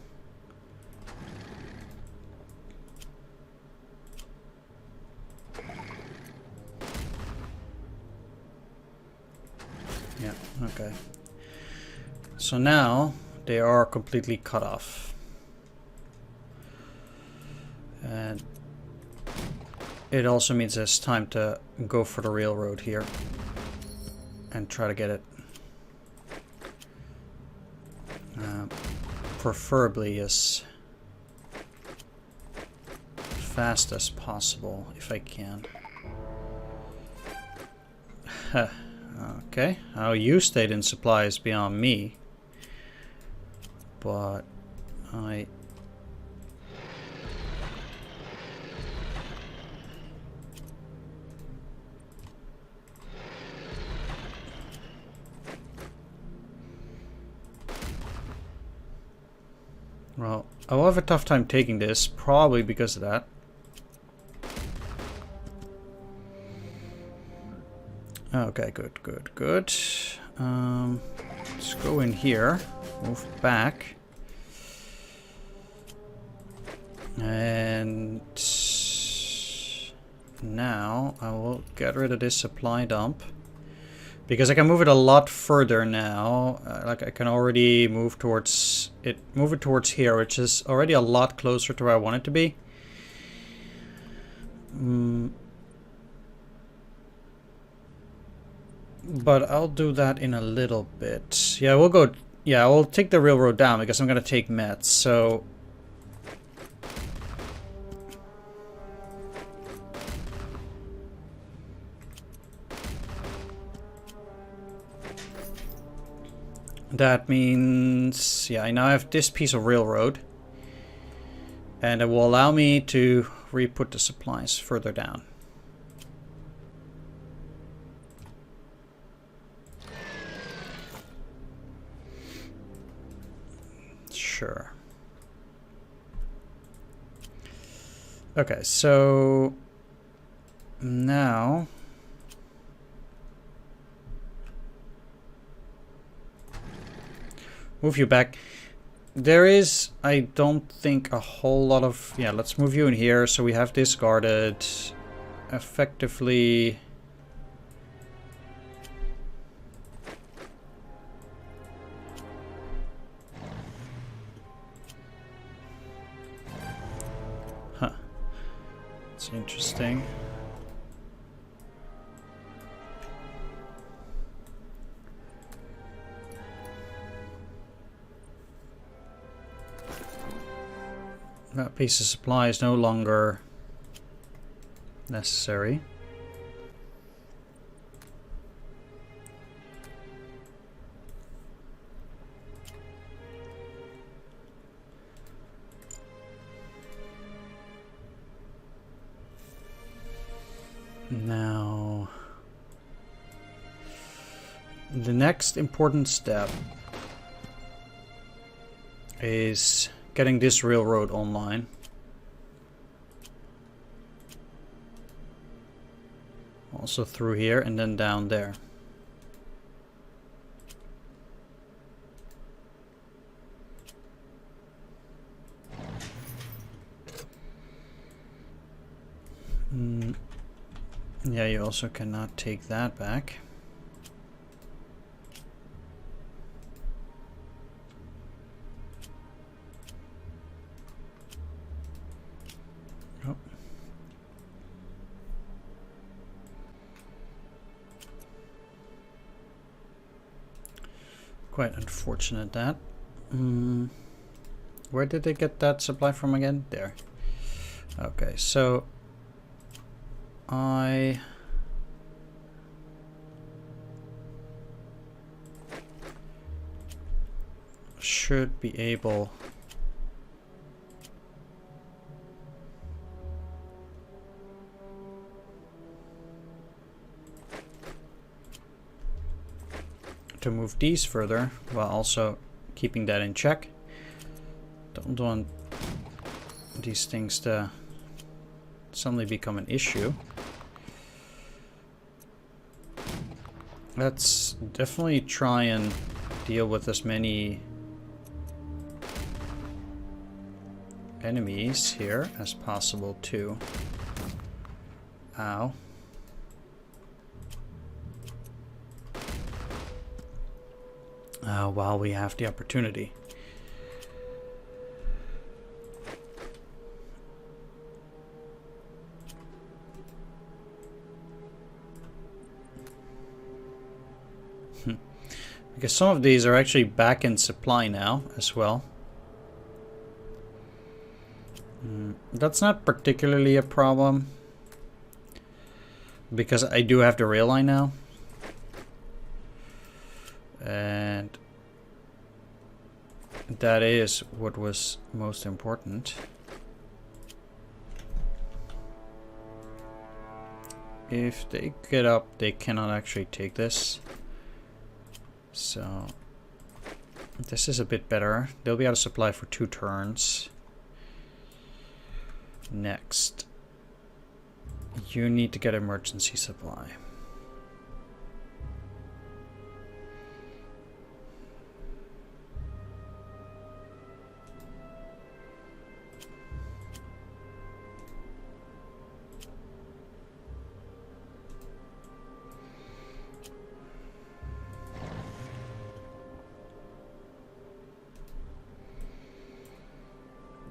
[SPEAKER 1] Yeah, okay. So now they are completely cut off. And it also means it's time to go for the railroad here and try to get it preferably as fast as possible if I can. Okay, how you stayed in supply is beyond me, but well, I will have a tough time taking this, probably because of that. Okay, good. Let's go in here, move back, and now I will get rid of this supply dump. Because I can move it a lot further now. Like I can already move towards it, move it towards here, which is already a lot closer to where I want it to be. But I'll do that in a little bit. Yeah, we'll go. Yeah, we'll take the railroad down because I'm gonna take Metz. So. That means, yeah, I now have this piece of railroad. And it will allow me to re-put the supplies further down. Sure. Okay, so now move you back. There is, I don't think, a whole lot of... Yeah, let's move you in here so we have this guarded. Effectively... Huh. It's interesting. That piece of supply is no longer necessary. Now, the next important step is getting this railroad online. Also through here and then down there. Yeah, you also cannot take that back. Oh. Quite unfortunate that. Where did they get that supply from again? There. Okay, so I should be able to move these further while also keeping that in check. Don't want these things to suddenly become an issue. Let's definitely try and deal with as many enemies here as possible too. Ow. While we have the opportunity. Because some of these are actually back in supply now as well. That's not particularly a problem, because I do have the rail line now. And that is what was most important. If they get up, they cannot actually take this. So this is a bit better. They'll be out of supply for 2 turns. Next, you need to get emergency supply.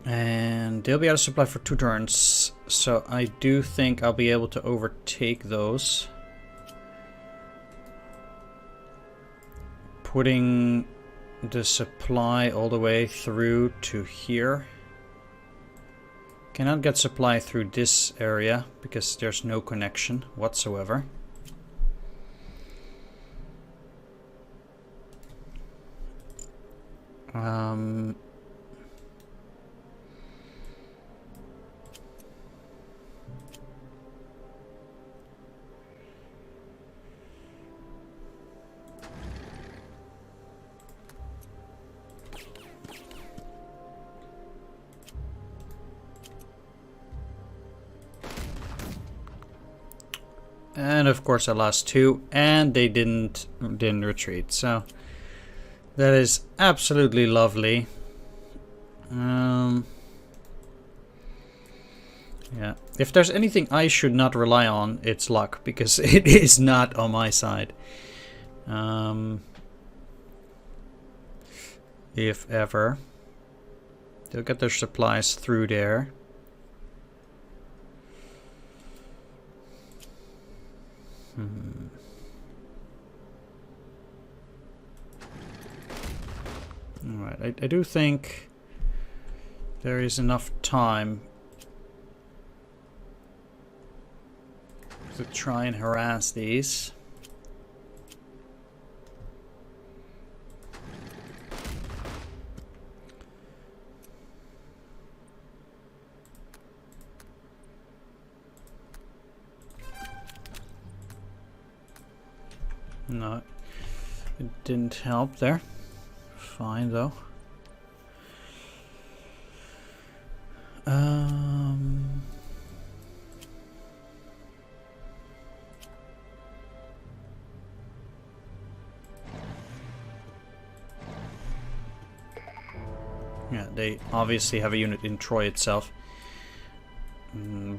[SPEAKER 1] And they'll be out of supply for 2 turns, so I do think I'll be able to overtake those. Putting the supply all the way through to here. Cannot get supply through this area because there's no connection whatsoever. And of course I lost 2, and they didn't retreat, so that is absolutely lovely. Yeah, if there's anything I should not rely on, it's luck, because it is not on my side. If ever. They'll get their supplies through there. Alright, I do think there is enough time to try and harass these. No, it didn't help there. Fine though. Yeah, they obviously have a unit in Troy itself.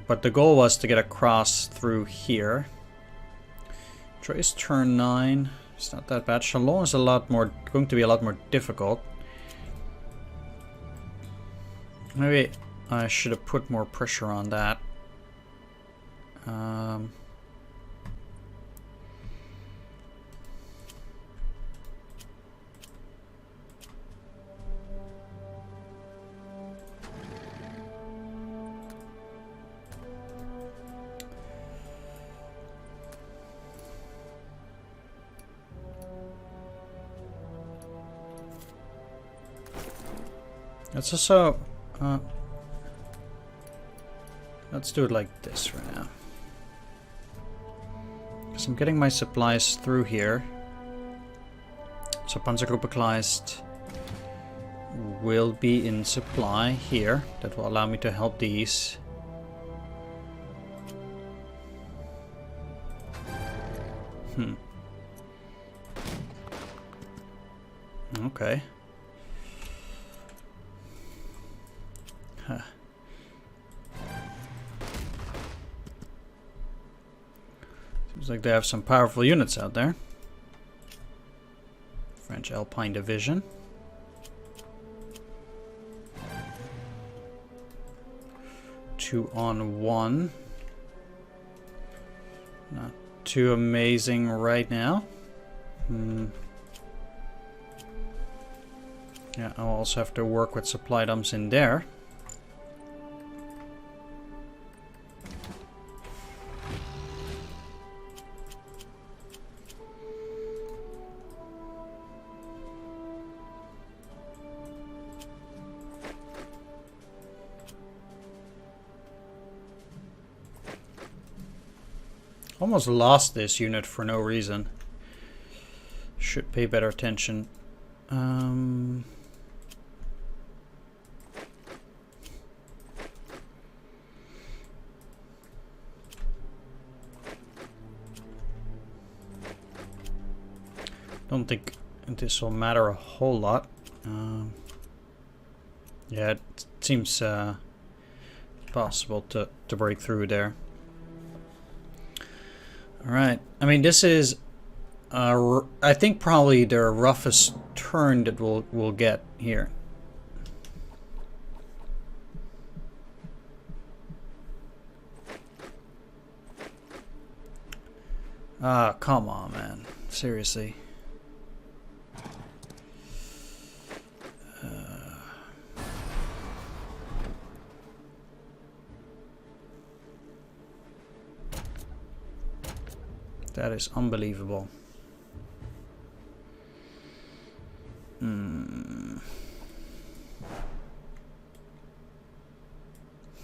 [SPEAKER 1] But the goal was to get across through here. Trace turn 9. It's not that bad. Chalon is going to be a lot more difficult. Maybe I should have put more pressure on that. Let's also let's do it like this for now, because I'm getting my supplies through here. So Panzergruppe Kleist will be in supply here. That will allow me to help these. Okay. Huh. Seems like they have some powerful units out there. French Alpine Division. Two on one. Not too amazing right now. Yeah, I'll also have to work with supply dumps in there. Almost lost this unit for no reason. Should pay better attention. Don't think this will matter a whole lot. Yeah, it seems possible to break through there. Alright, I mean, this is, I think, probably the roughest turn that we'll get here. Ah, come on, man. Seriously. That is unbelievable.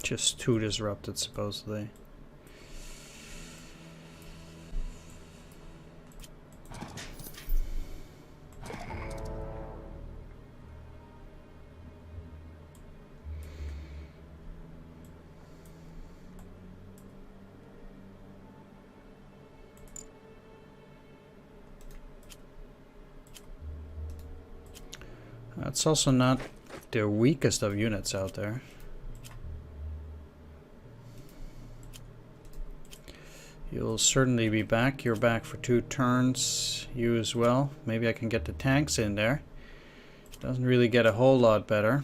[SPEAKER 1] Just too disrupted, supposedly. That's also not the weakest of units out there. You'll certainly be back. You're back for 2 turns. You as well. Maybe I can get the tanks in there. Doesn't really get a whole lot better.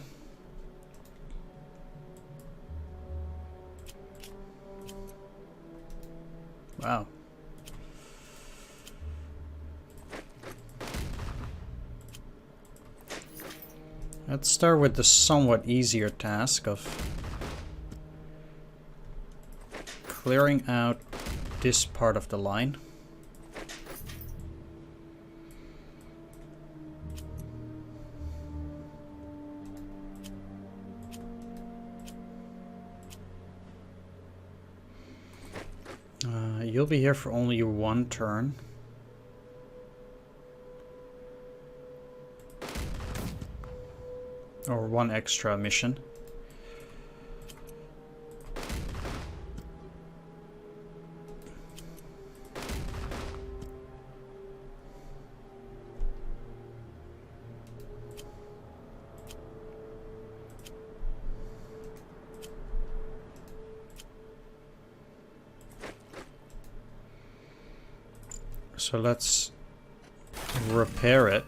[SPEAKER 1] Wow. Let's start with the somewhat easier task of clearing out this part of the line. You'll be here for only 1 turn. Or 1 extra mission. So let's repair it.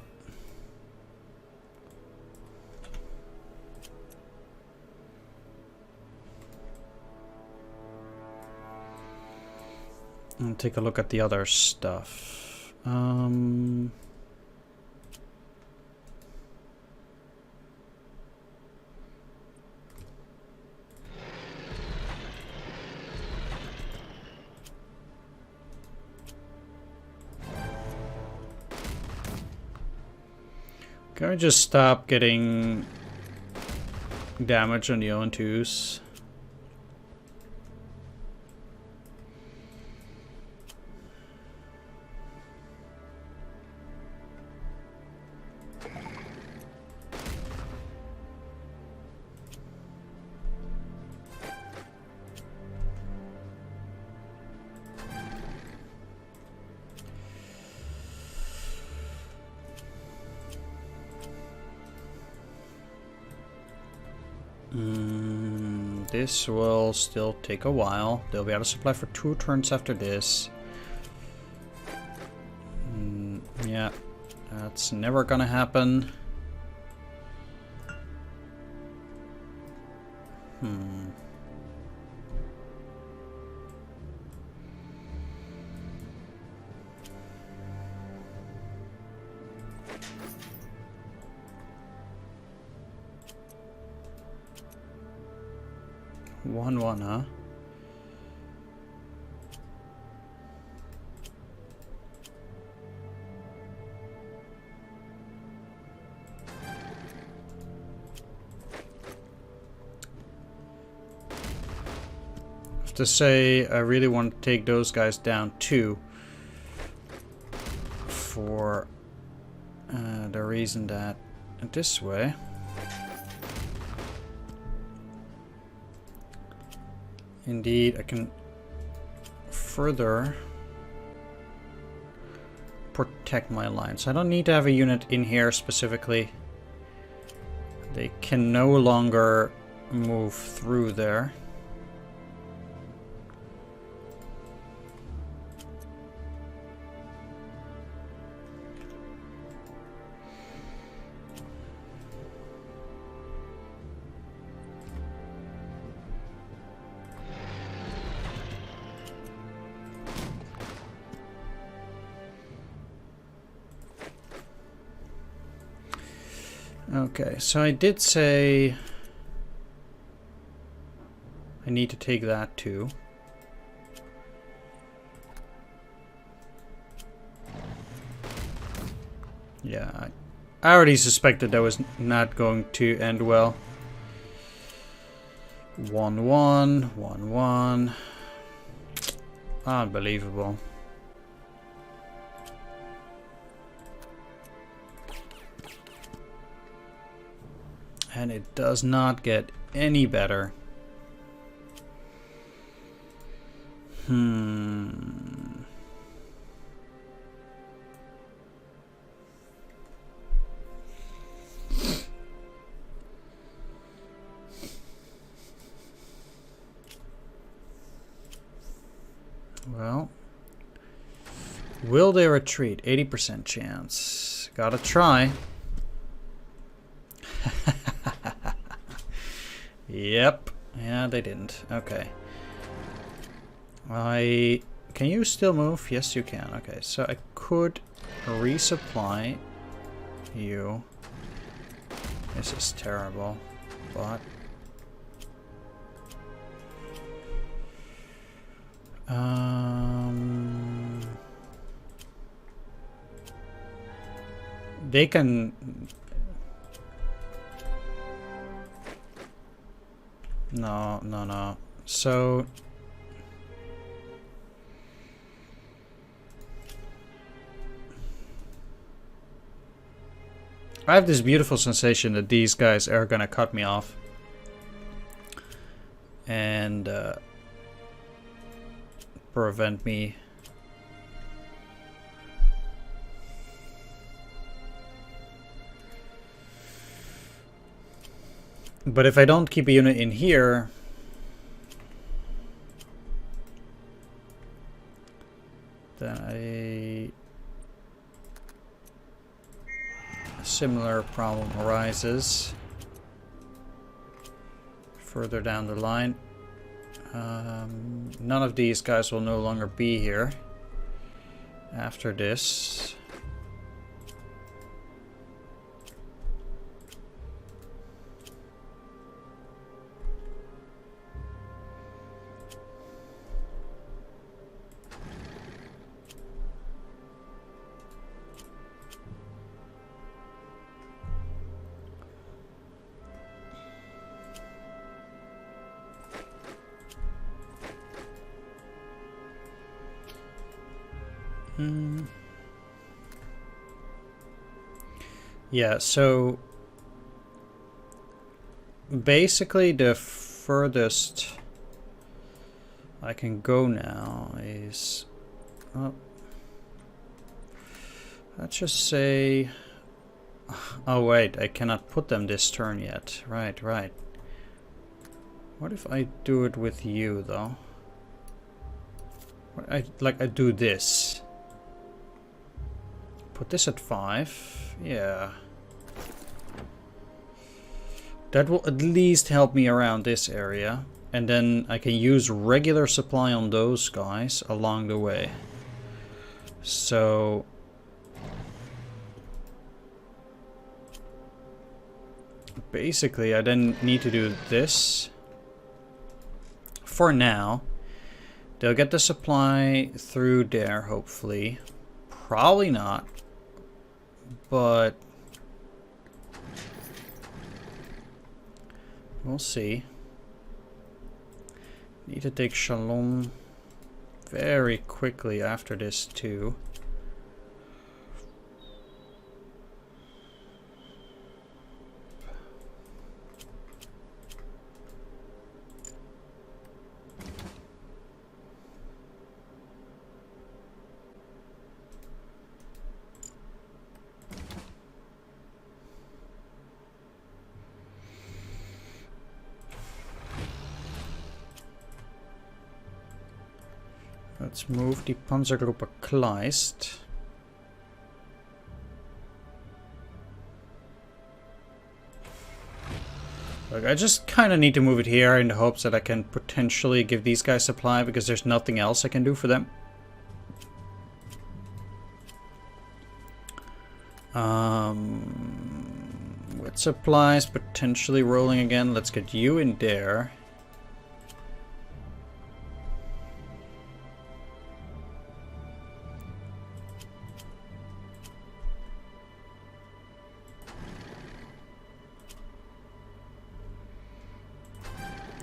[SPEAKER 1] And take a look at the other stuff. Can we just stop getting damage on the O2s? This will still take a while. They'll be out of supply for 2 turns after this. Yeah, that's never gonna happen. One, huh? I have to say, I really want to take those guys down too. For the reason that this way. Indeed, I can further protect my lines. I don't need to have a unit in here specifically. They can no longer move through there. Okay, so I did say I need to take that too. Yeah, I already suspected that was not going to end well. 1-1, 1-1. Unbelievable. And it does not get any better. Well, will they retreat? 80% chance. Gotta try. Yep. Yeah, they didn't. Okay. Can you still move? Yes, you can. Okay, so I could resupply you. This is terrible, but they can. No. So I have this beautiful sensation that these guys are gonna cut me off and prevent me. But if I don't keep a unit in here, then a similar problem arises further down the line. None of these guys will no longer be here after this. Yeah, so basically the furthest I can go now is, oh, let's just say, oh wait, I cannot put them this turn yet. Right. What if I do it with you though? I do this. Put this at 5. Yeah. That will at least help me around this area. And then I can use regular supply on those guys along the way. So basically I then need to do this. For now. They'll get the supply through there, hopefully. Probably not. But we'll see. Need to take Shalom very quickly after this too. Let's move die Panzergruppe Kleist. Look, I just kind of need to move it here in the hopes that I can potentially give these guys supply because there's nothing else I can do for them. With supplies potentially rolling again, let's get you in there.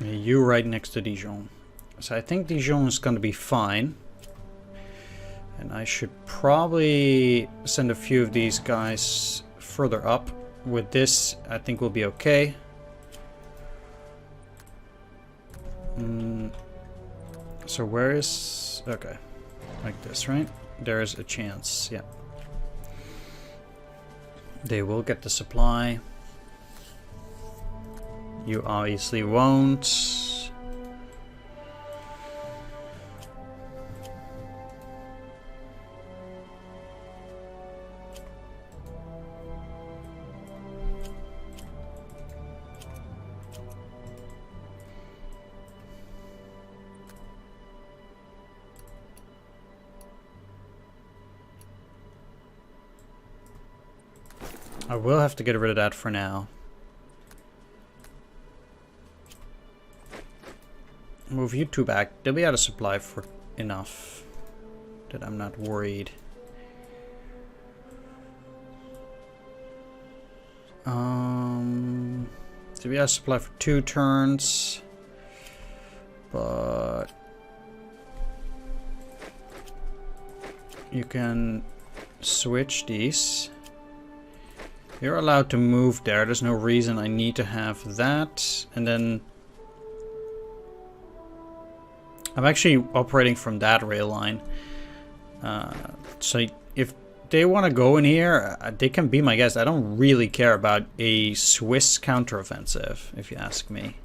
[SPEAKER 1] You right next to Dijon. So I think Dijon is going to be fine. And I should probably send a few of these guys further up. With this, I think we'll be okay. So where is... Okay. Like this, right? There's a chance, yeah. They will get the supply. You obviously won't. I will have to get rid of that for now. Move you two back. They'll be out of supply for enough that I'm not worried. So we have supply for 2 turns, but you can switch these. You're allowed to move there. There's no reason I need to have that. And then I'm actually operating from that rail line. So if they want to go in here, they can be my guest. I don't really care about a Swiss counteroffensive, if you ask me.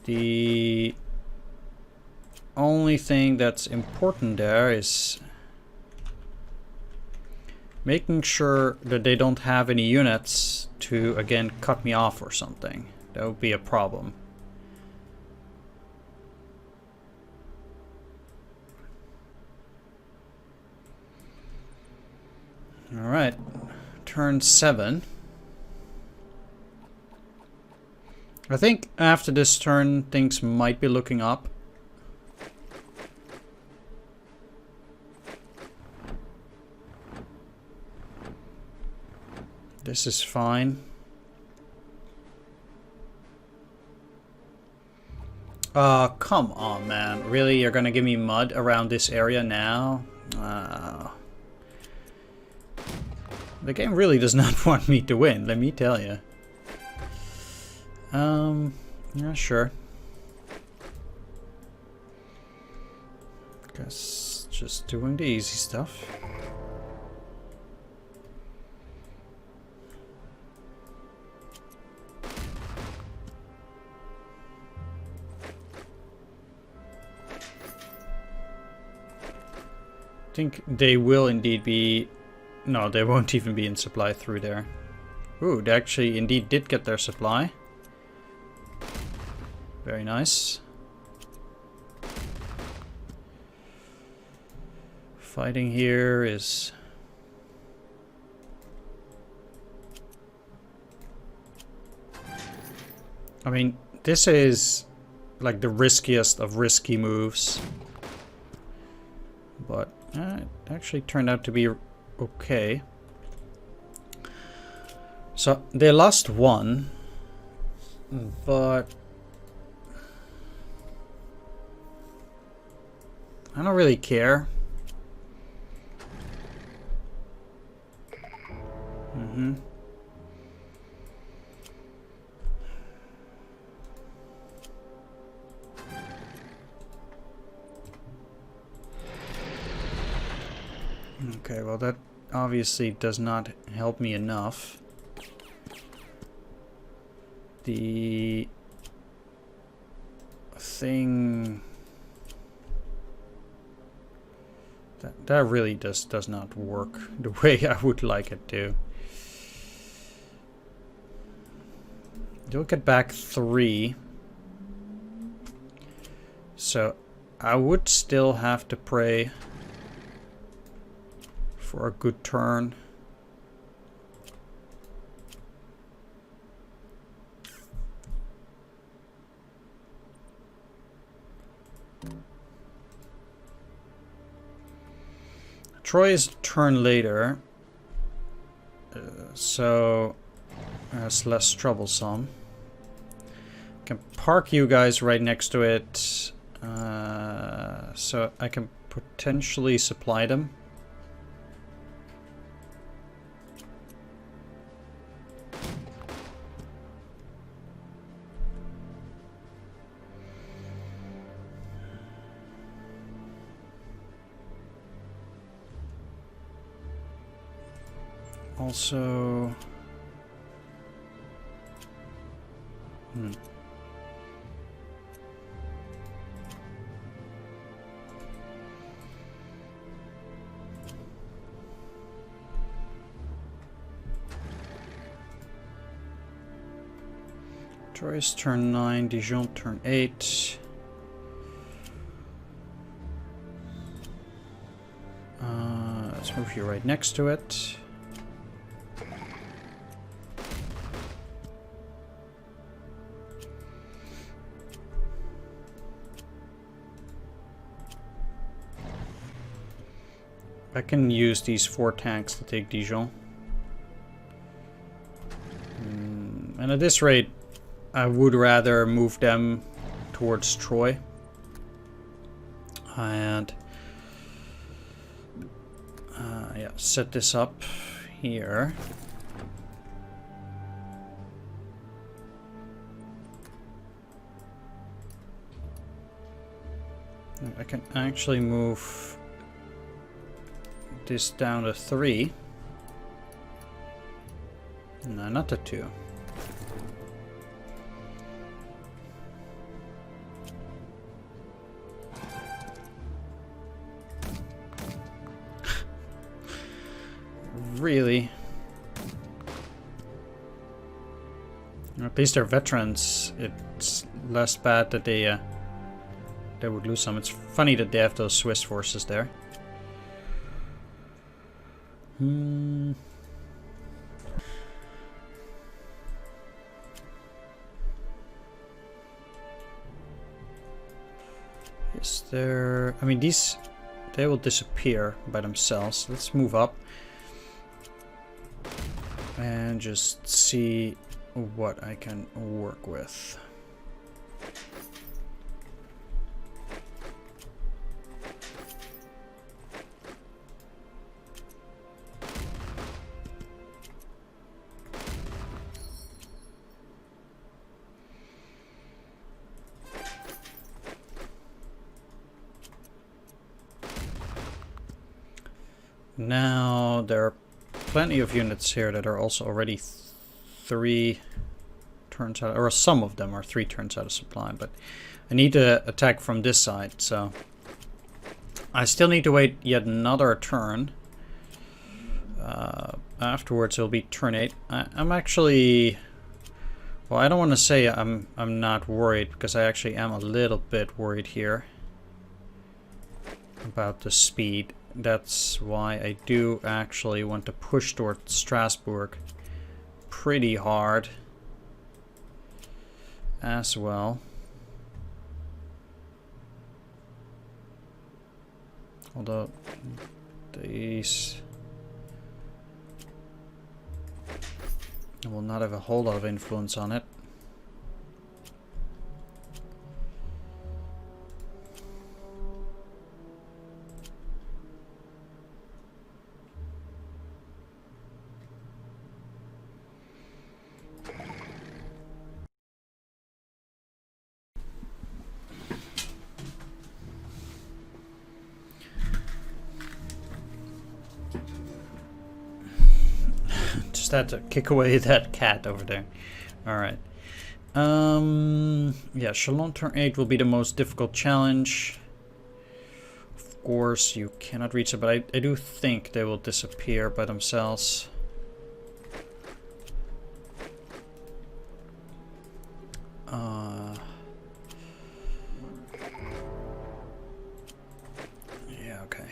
[SPEAKER 1] The only thing that's important there is Making sure that they don't have any units to, again, cut me off or something. That would be a problem. Alright, turn 7. I think after this turn, things might be looking up. This is fine. Come on, man. Really? You're gonna give me mud around this area now? The game really does not want me to win, let me tell you. Yeah, sure. Guess just doing the easy stuff. I think they will indeed be... No, they won't even be in supply through there. Ooh, they actually indeed did get their supply. Very nice. Fighting here is... I mean, this is like the riskiest of risky moves. But it actually turned out to be okay. So they lost one, but I don't really care. Okay, well that obviously does not help me enough. The thing that really does not work the way I would like it to. You'll get back 3. So I would still have to pray for a good turn. Troy's turn later, so it's less troublesome. Can park you guys right next to it, so I can potentially supply them. Also, Troyes turn 9, Dijon turn 8. Let's move you right next to it. I can use these 4 tanks to take Dijon. And at this rate, I would rather move them towards Troy. And yeah, set this up here. I can actually move this down to 3. No, not to 2. really. At least they're veterans. It's less bad that they would lose some. It's funny that they have those Swiss forces there. Is there... I mean, these... They will disappear by themselves. Let's move up. And just see what I can work with. Now there are plenty of units here that are also already 3 turns out, or some of them are 3 turns out of supply, but I need to attack from this side, so I still need to wait yet another turn. Afterwards it'll be turn 8. I'm actually, well, I don't want to say I'm not worried, because I actually am a little bit worried here about the speed. That's why I do actually want to push towards Strasbourg pretty hard as well. Although these will not have a whole lot of influence on it. Just had to kick away that cat over there. Alright. Yeah, Chalon turn 8 will be the most difficult challenge. Of course, you cannot reach it, but I do think they will disappear by themselves. Yeah, okay.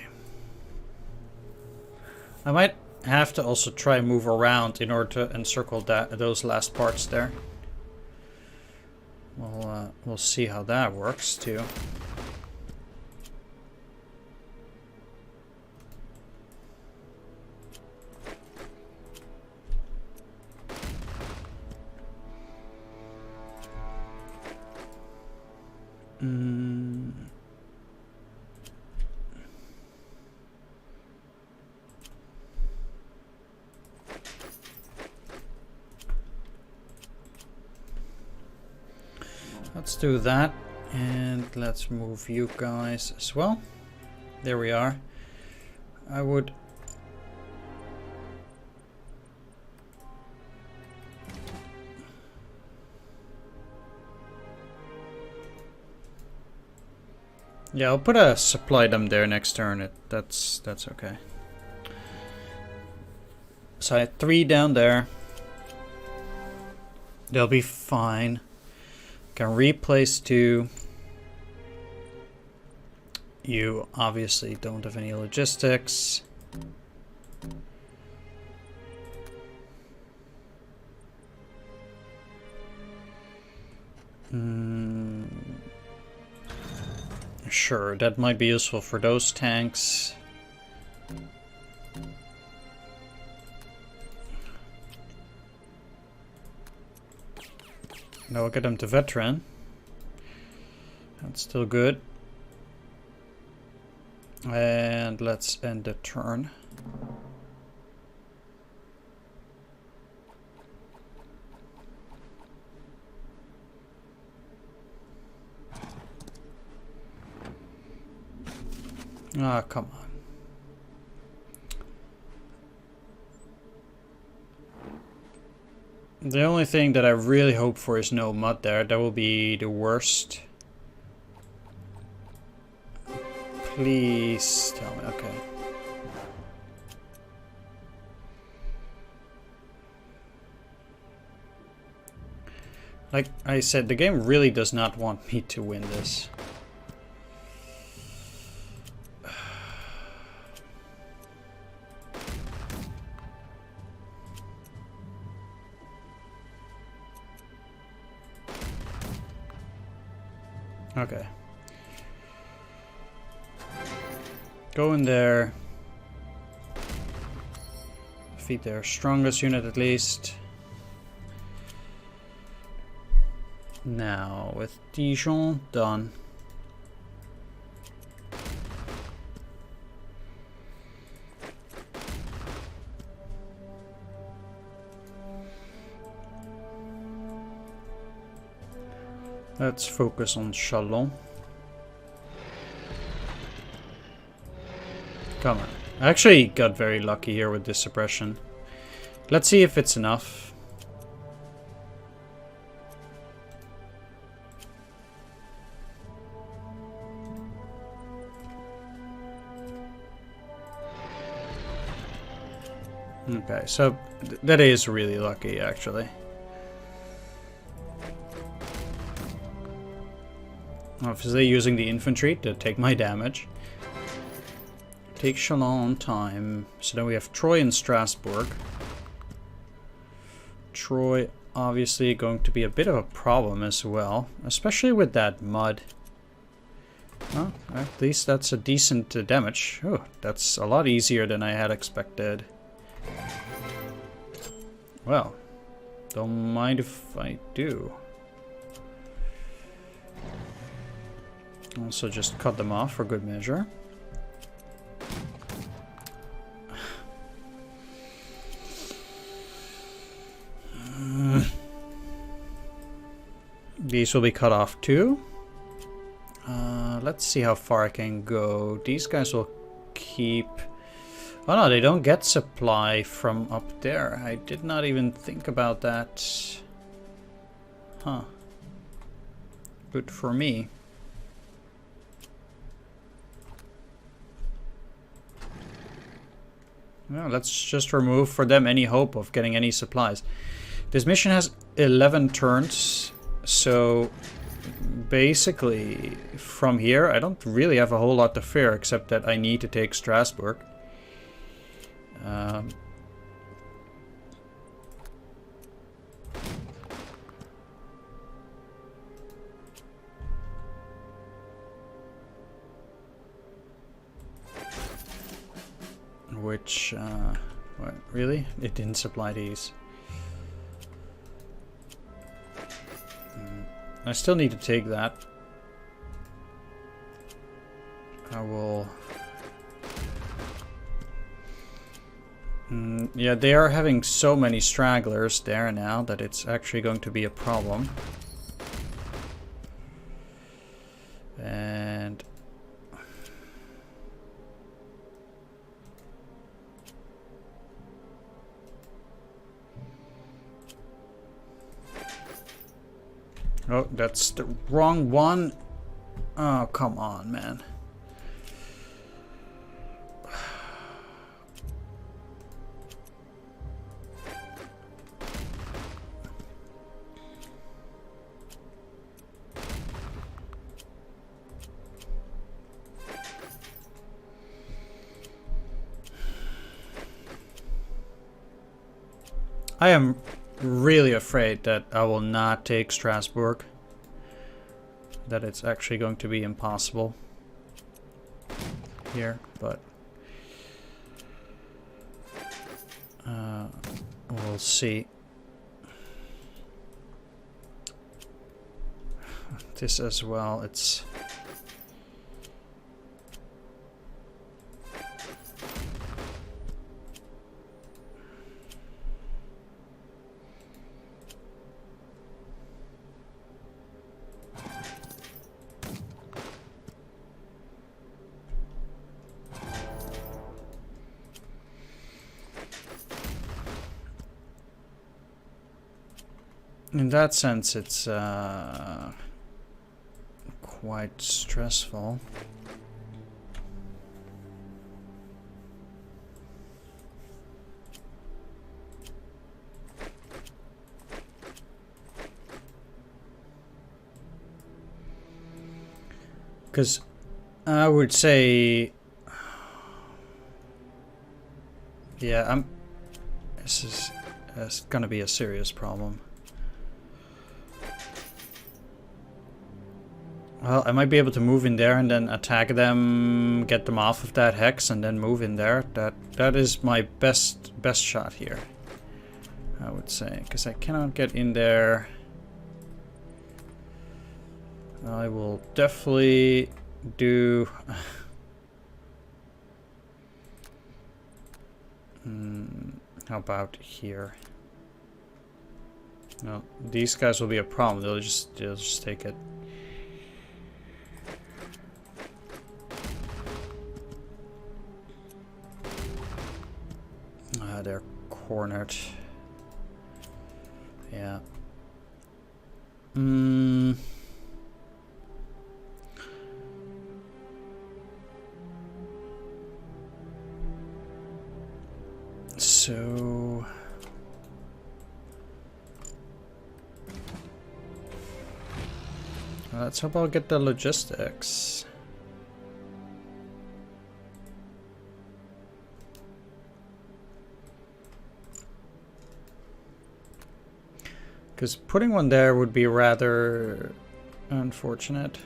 [SPEAKER 1] I might have to also try and move around in order to encircle those last parts there. We'll see how that works too. Let's do that, and let's move you guys as well. There we are. I would... Yeah, I'll put a supply dump there next turn. That's okay. So I had 3 down there. They'll be fine. Can replace 2. You obviously don't have any logistics. Sure, that might be useful for those tanks. Now we'll get them to veteran. That's still good. And let's end the turn. Ah, come on. The only thing that I really hope for is no mud there. That will be the worst. Please tell me. Okay. Like I said, the game really does not want me to win this. Okay. Go in there. Defeat their strongest unit at least. Now, with Dijon done. Let's focus on Chalon. Come on. I actually got very lucky here with this suppression. Let's see if it's enough. Okay, so that is really lucky, actually. Obviously using the infantry to take my damage. Take Chalon on time. So then we have Troy and Strasbourg. Troy obviously going to be a bit of a problem as well. Especially with that mud. Well, at least that's a decent damage. Oh, that's a lot easier than I had expected. Well, don't mind if I do. Also just cut them off for good measure. These will be cut off too. Let's see how far I can go. These guys will keep... Oh no, they don't get supply from up there. I did not even think about that. Huh. Good for me. Well, let's just remove for them any hope of getting any supplies. This mission has 11 turns, so basically from here I don't really have a whole lot to fear except that I need to take Strasbourg. Which, what, really? It didn't supply these. I still need to take that. I will... yeah, they are having so many stragglers there now that it's actually going to be a problem. And... oh, that's the wrong one. Oh, come on, man. I am really afraid that I will not take Strasbourg. That it's actually going to be impossible here, but we'll see. This as well, it's... in that sense, it's quite stressful. Because I would say, yeah, this is gonna be a serious problem. Well, I might be able to move in there and then attack them, get them off of that hex, and then move in there. That is my best shot here, I would say, because I cannot get in there. I will definitely do. How about here? No, these guys will be a problem. They'll just take it. They're cornered. Yeah. So let's hope I'll get the logistics. Because putting one there would be rather unfortunate.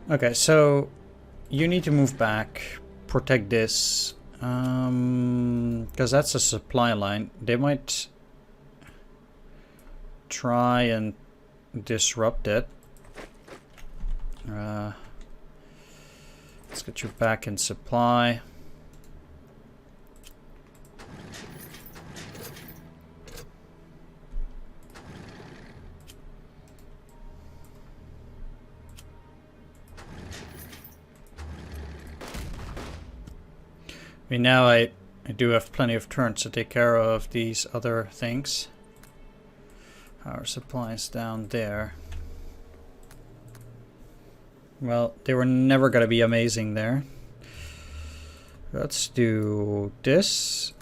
[SPEAKER 1] Okay, so you need to move back, protect this, because that's a supply line. They might try and disrupt it. Let's get you back in supply. I mean, now I do have plenty of turns to take care of these other things. Our supplies down there. Well, they were never going to be amazing there. Let's do this.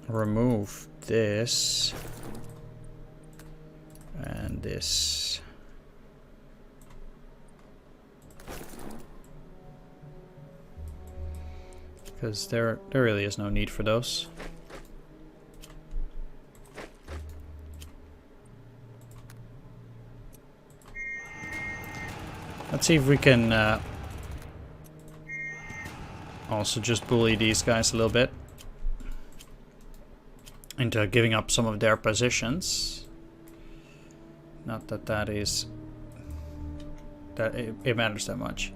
[SPEAKER 1] Remove this. And this. Because there really is no need for those. Let's see if we can also just bully these guys a little bit into giving up some of their positions. Not that that is that it matters that much.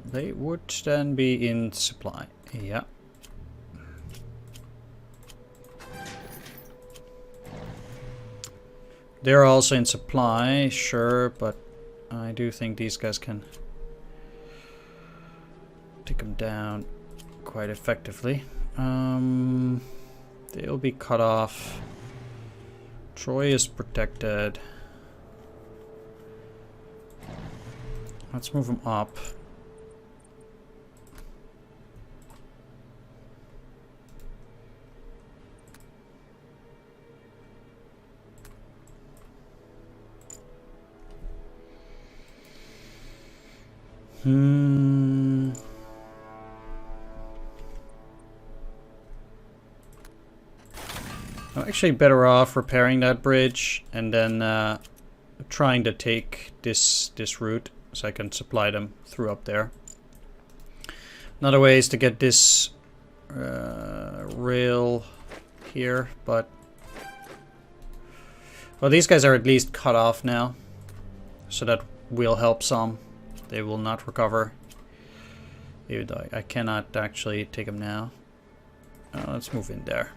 [SPEAKER 1] They would then be in supply. Yeah. They're also in supply, sure, but I do think these guys can take them down quite effectively. They'll be cut off. Troy is protected. Let's move them up. I'm actually better off repairing that bridge and then trying to take this route so I can supply them through up there. Another way is to get this rail here, but well, these guys are at least cut off now, so that will help some. They will not recover. Even though I cannot actually take them now. Let's move in there.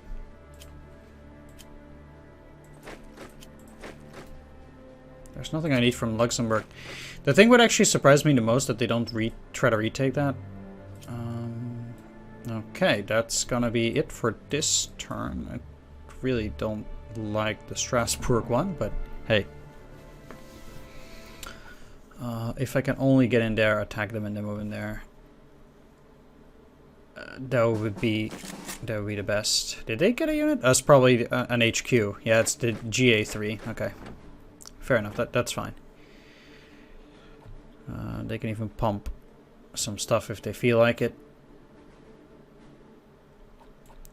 [SPEAKER 1] There's nothing I need from Luxembourg. The thing would actually surprise me the most that they don't try to retake that. Okay, that's gonna be it for this turn. I really don't like the Strasbourg one, but hey. If I can only get in there, attack them and then move in there. That would be the best. Did they get a unit? That's probably an HQ. Yeah, it's the GA3. Okay, fair enough. That's fine. They can even pump some stuff if they feel like it.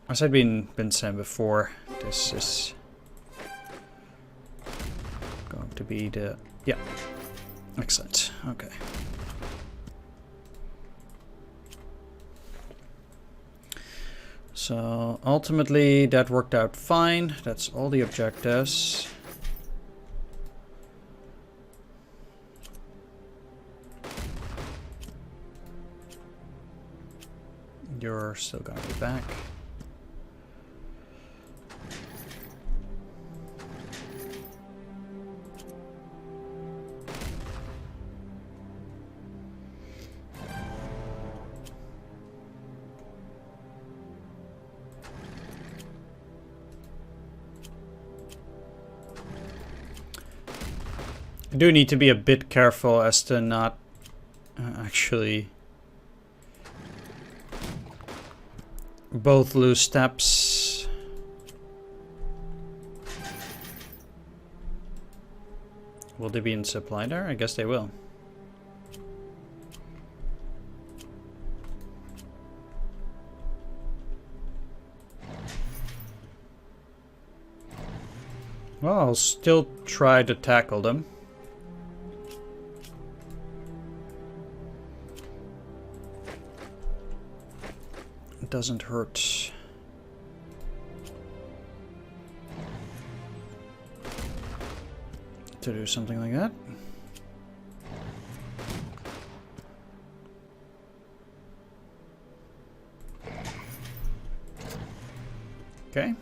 [SPEAKER 1] As I've been saying before, this is going to be the excellent. Okay. So ultimately that worked out fine. That's all the objectives. You're still gonna be back. I do need to be a bit careful as to not actually both lose steps. Will they be in supply there? I guess they will. Well, I'll still try to tackle them. It doesn't hurt. To do something like that. Okay.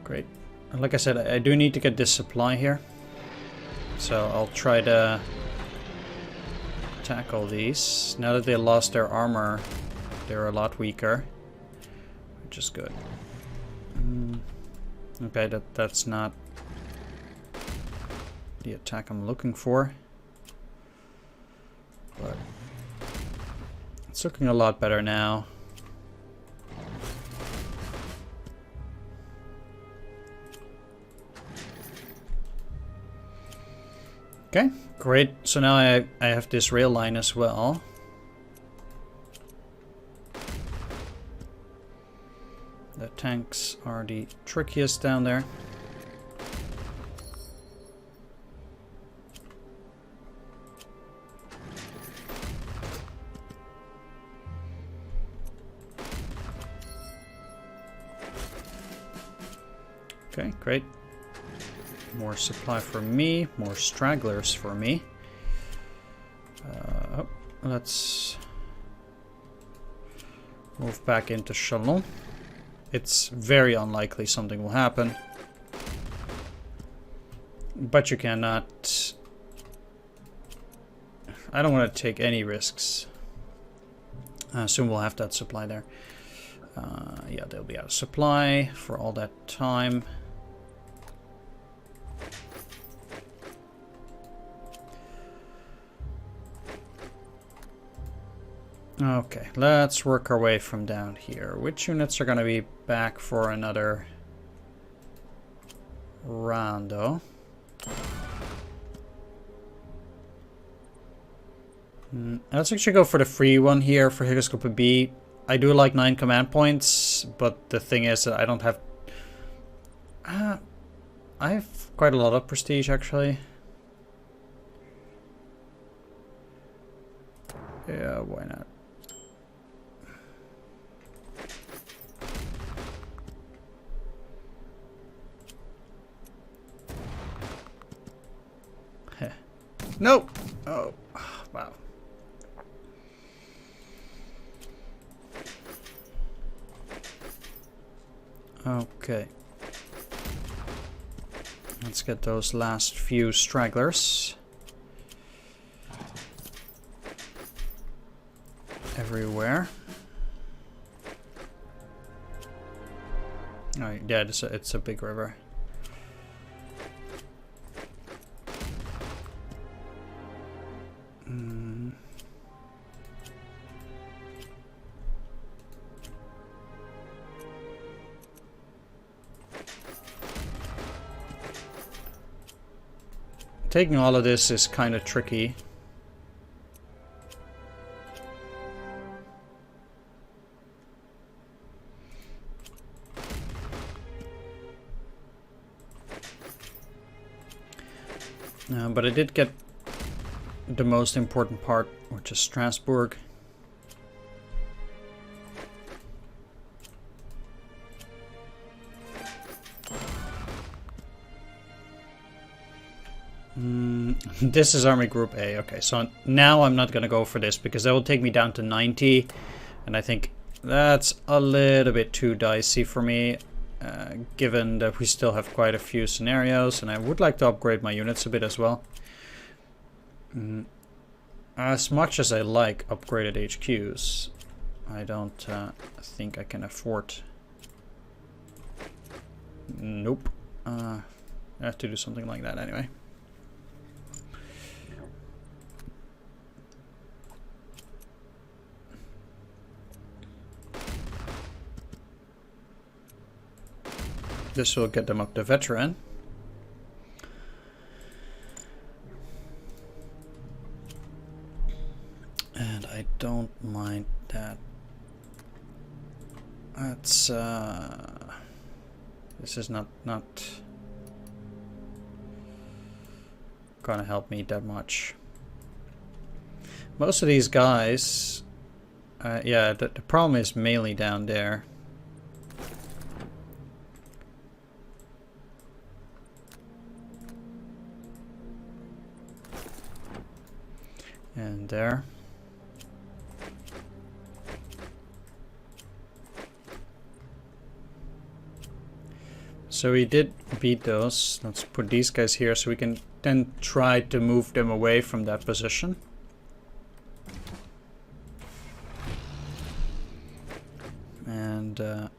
[SPEAKER 1] Great. Like I said, I do need to get this supply here. So I'll try to tackle these. Now that they lost their armor, they're a lot weaker. Which is good. Okay, that's not the attack I'm looking for. But it's looking a lot better now. Okay, great. So now I have this rail line as well. The tanks are the trickiest down there. Okay, great. More supply for me, more stragglers for me. Let's move back into Chalon. It's very unlikely something will happen. But you cannot... I don't want to take any risks. Soon we'll have that supply there. Yeah, they'll be out of supply for all that time. Okay, let's work our way from down here. Which units are going to be back for another round, though? Let's actually go for the free one here for Higroscope B. I do like 9 command points, but the thing is that I don't have... I have quite a lot of prestige, actually. Yeah, why not? Nope. Oh, wow. Okay. Let's get those last few stragglers. Everywhere. Oh, yeah, it's a big river. taking all of this is kind of tricky. But I did get the most important part, which is Strasbourg. This is Army Group A. Okay, so now I'm not going to go for this because that will take me down to 90. And I think that's a little bit too dicey for me, given that we still have quite a few scenarios. And I would like to upgrade my units a bit as well. As much as I like upgraded HQs, I don't think I can afford... Nope. I have to do something like that anyway. This will get them up to veteran. And I don't mind that. That's this is not gonna help me that much. Most of these guys, yeah, the problem is mainly down there. And there. So we did beat those. Let's put these guys here so we can then try to move them away from that position. And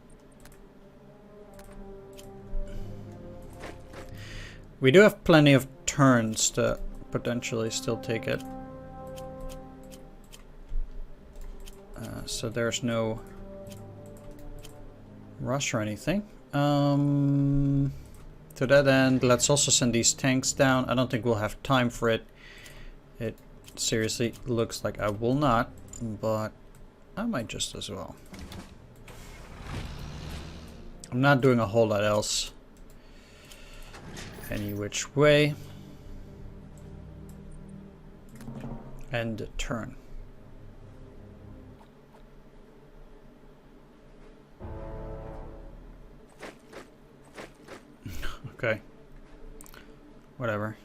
[SPEAKER 1] we do have plenty of turns to potentially still take it. So there's no rush or anything. To that end, let's also send these tanks down. I don't think we'll have time for it. It seriously looks like I will not, but I might just as well. I'm not doing a whole lot else any which way. End turn. Okay. Whatever.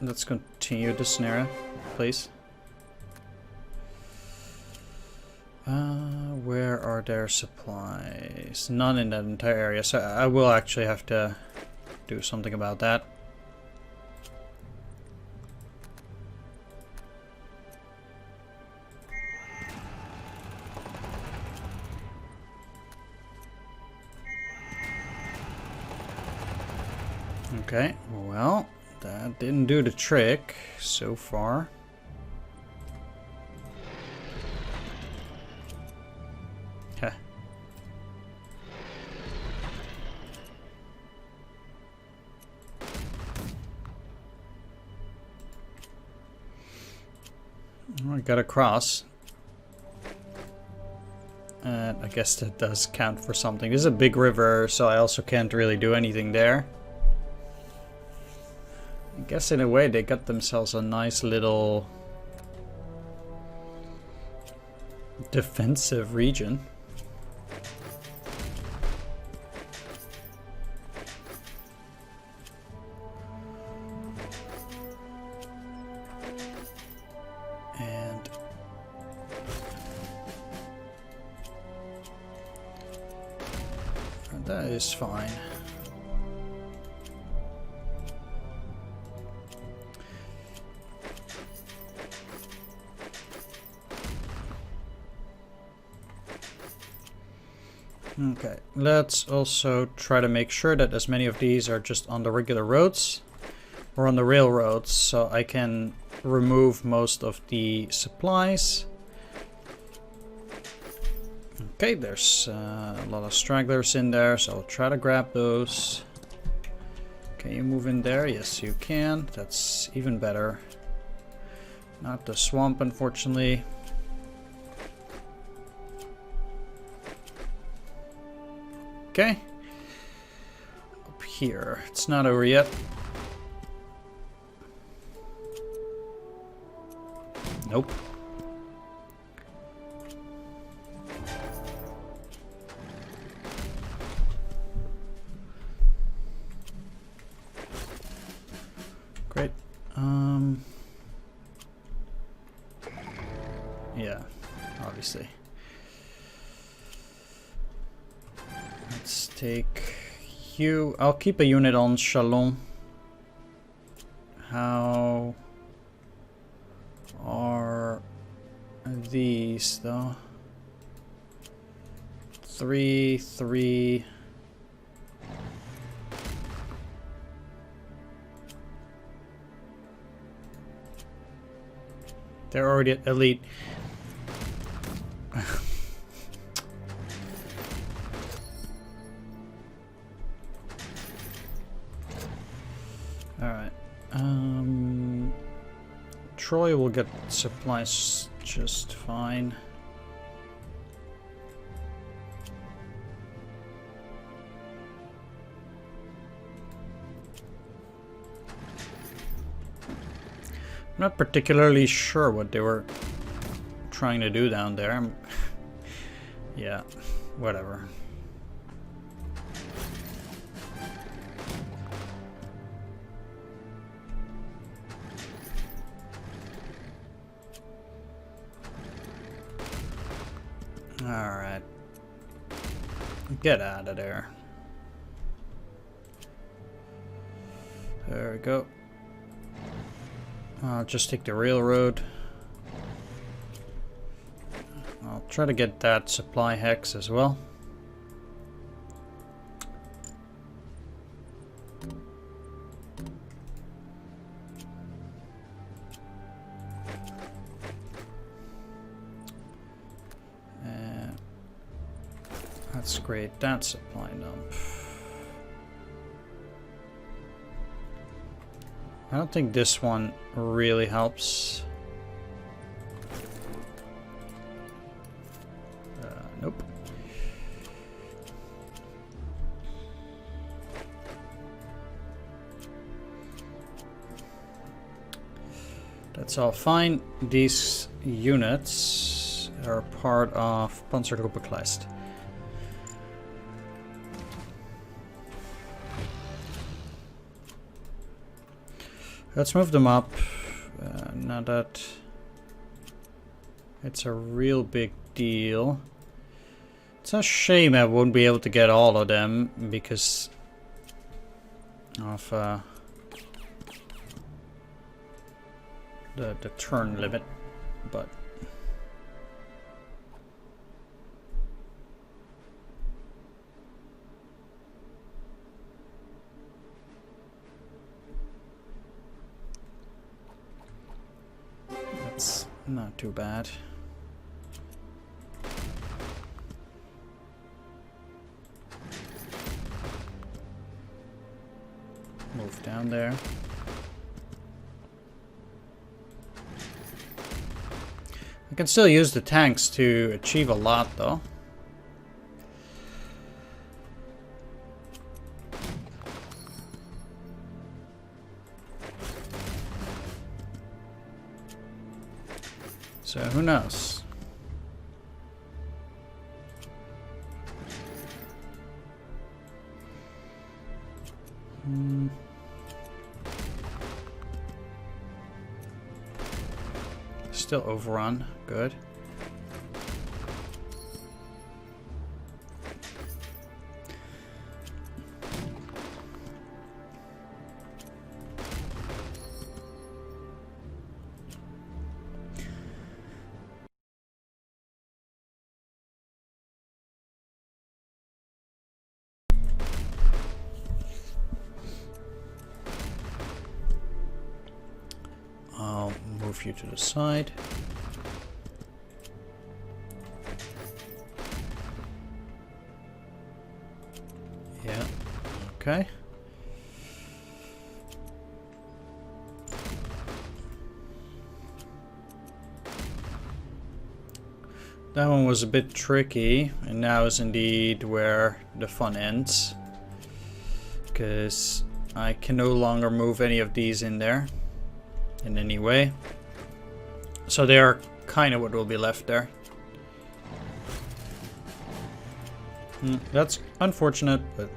[SPEAKER 1] Let's continue the scenario, please. Where are their supplies? None in that entire area, so I will actually have to do something about that. Okay, well, that didn't do the trick so far. Heh. I got a cross. And I guess that does count for something. This is a big river, so I also can't really do anything there. I guess in a way they got themselves a nice little defensive region. And that is fine. Okay, let's also try to make sure that as many of these are just on the regular roads or on the railroads, so I can remove most of the supplies. Okay, there's a lot of stragglers in there, so I'll try to grab those. Can you move in there? Yes, you can. That's even better. Not the swamp, unfortunately. Okay. Up here. It's not over yet. Nope. Great. Yeah, obviously. Let's take you. I'll keep a unit on Chalon. How are these though? 3, 3. They're already elite. Alright. Troy will get supplies just fine. I'm not particularly sure what they were trying to do down there. Yeah, whatever. Alright. Get out of there. There we go. I'll just take the railroad. I'll try to get that supply hex as well. That's great. That supply dump. I don't think this one really helps. Nope. That's all fine. These units are part of Panzergruppe Kleist. Let's move them up. Not that it's a real big deal. It's a shame I won't be able to get all of them because of the turn limit, but that's not too bad. Move down there. I can still use the tanks to achieve a lot though. So who knows? Still overrun. Good. I'll move you to the side. Okay. That one was a bit tricky, and now is indeed where the fun ends. Because I can no longer move any of these in there in any way. So they are kind of what will be left there. That's unfortunate, but...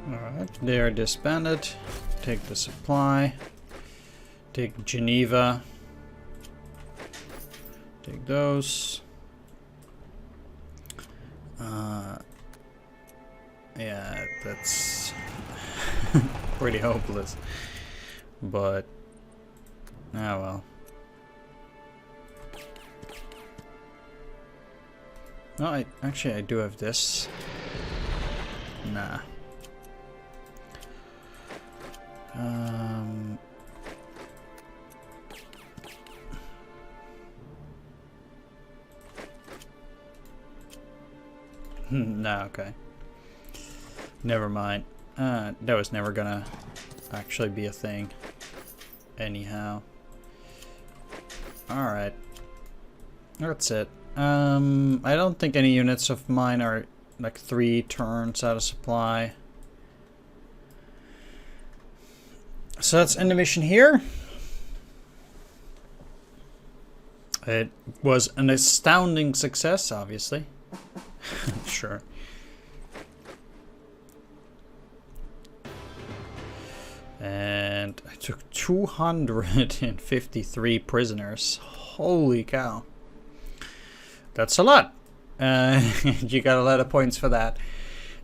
[SPEAKER 1] Alright, they are disbanded. Take the supply. Take Geneva. Take those. Yeah, that's pretty hopeless. But, well. No, I do have this. Nah. No, okay. Never mind. That was never gonna actually be a thing. Anyhow. Alright. That's it. I don't think any units of mine are like 3 turns out of supply. So let's end the mission here. It was an astounding success, obviously. Sure. And I took 253 prisoners. Holy cow. That's a lot. You got a lot of points for that.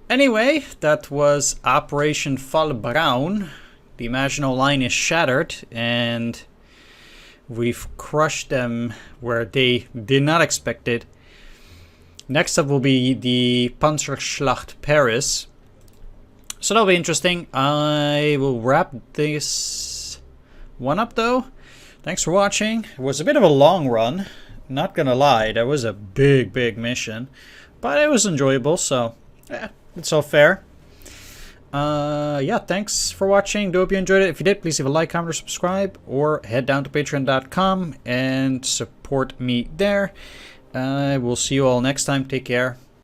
[SPEAKER 1] Anyway, that was Operation Fall Braun. The Maginot Line is shattered, and we've crushed them where they did not expect it. Next up will be the Panzerschlacht Paris. So that'll be interesting. I will wrap this one up though. Thanks for watching. It was a bit of a long run. Not gonna lie, that was a big mission. But it was enjoyable, so yeah, it's all fair. Yeah, thanks for watching. Do hope you enjoyed it. If you did, please leave a like, comment, or subscribe, or head down to patreon.com and support me there. We'll see you all next time. Take care.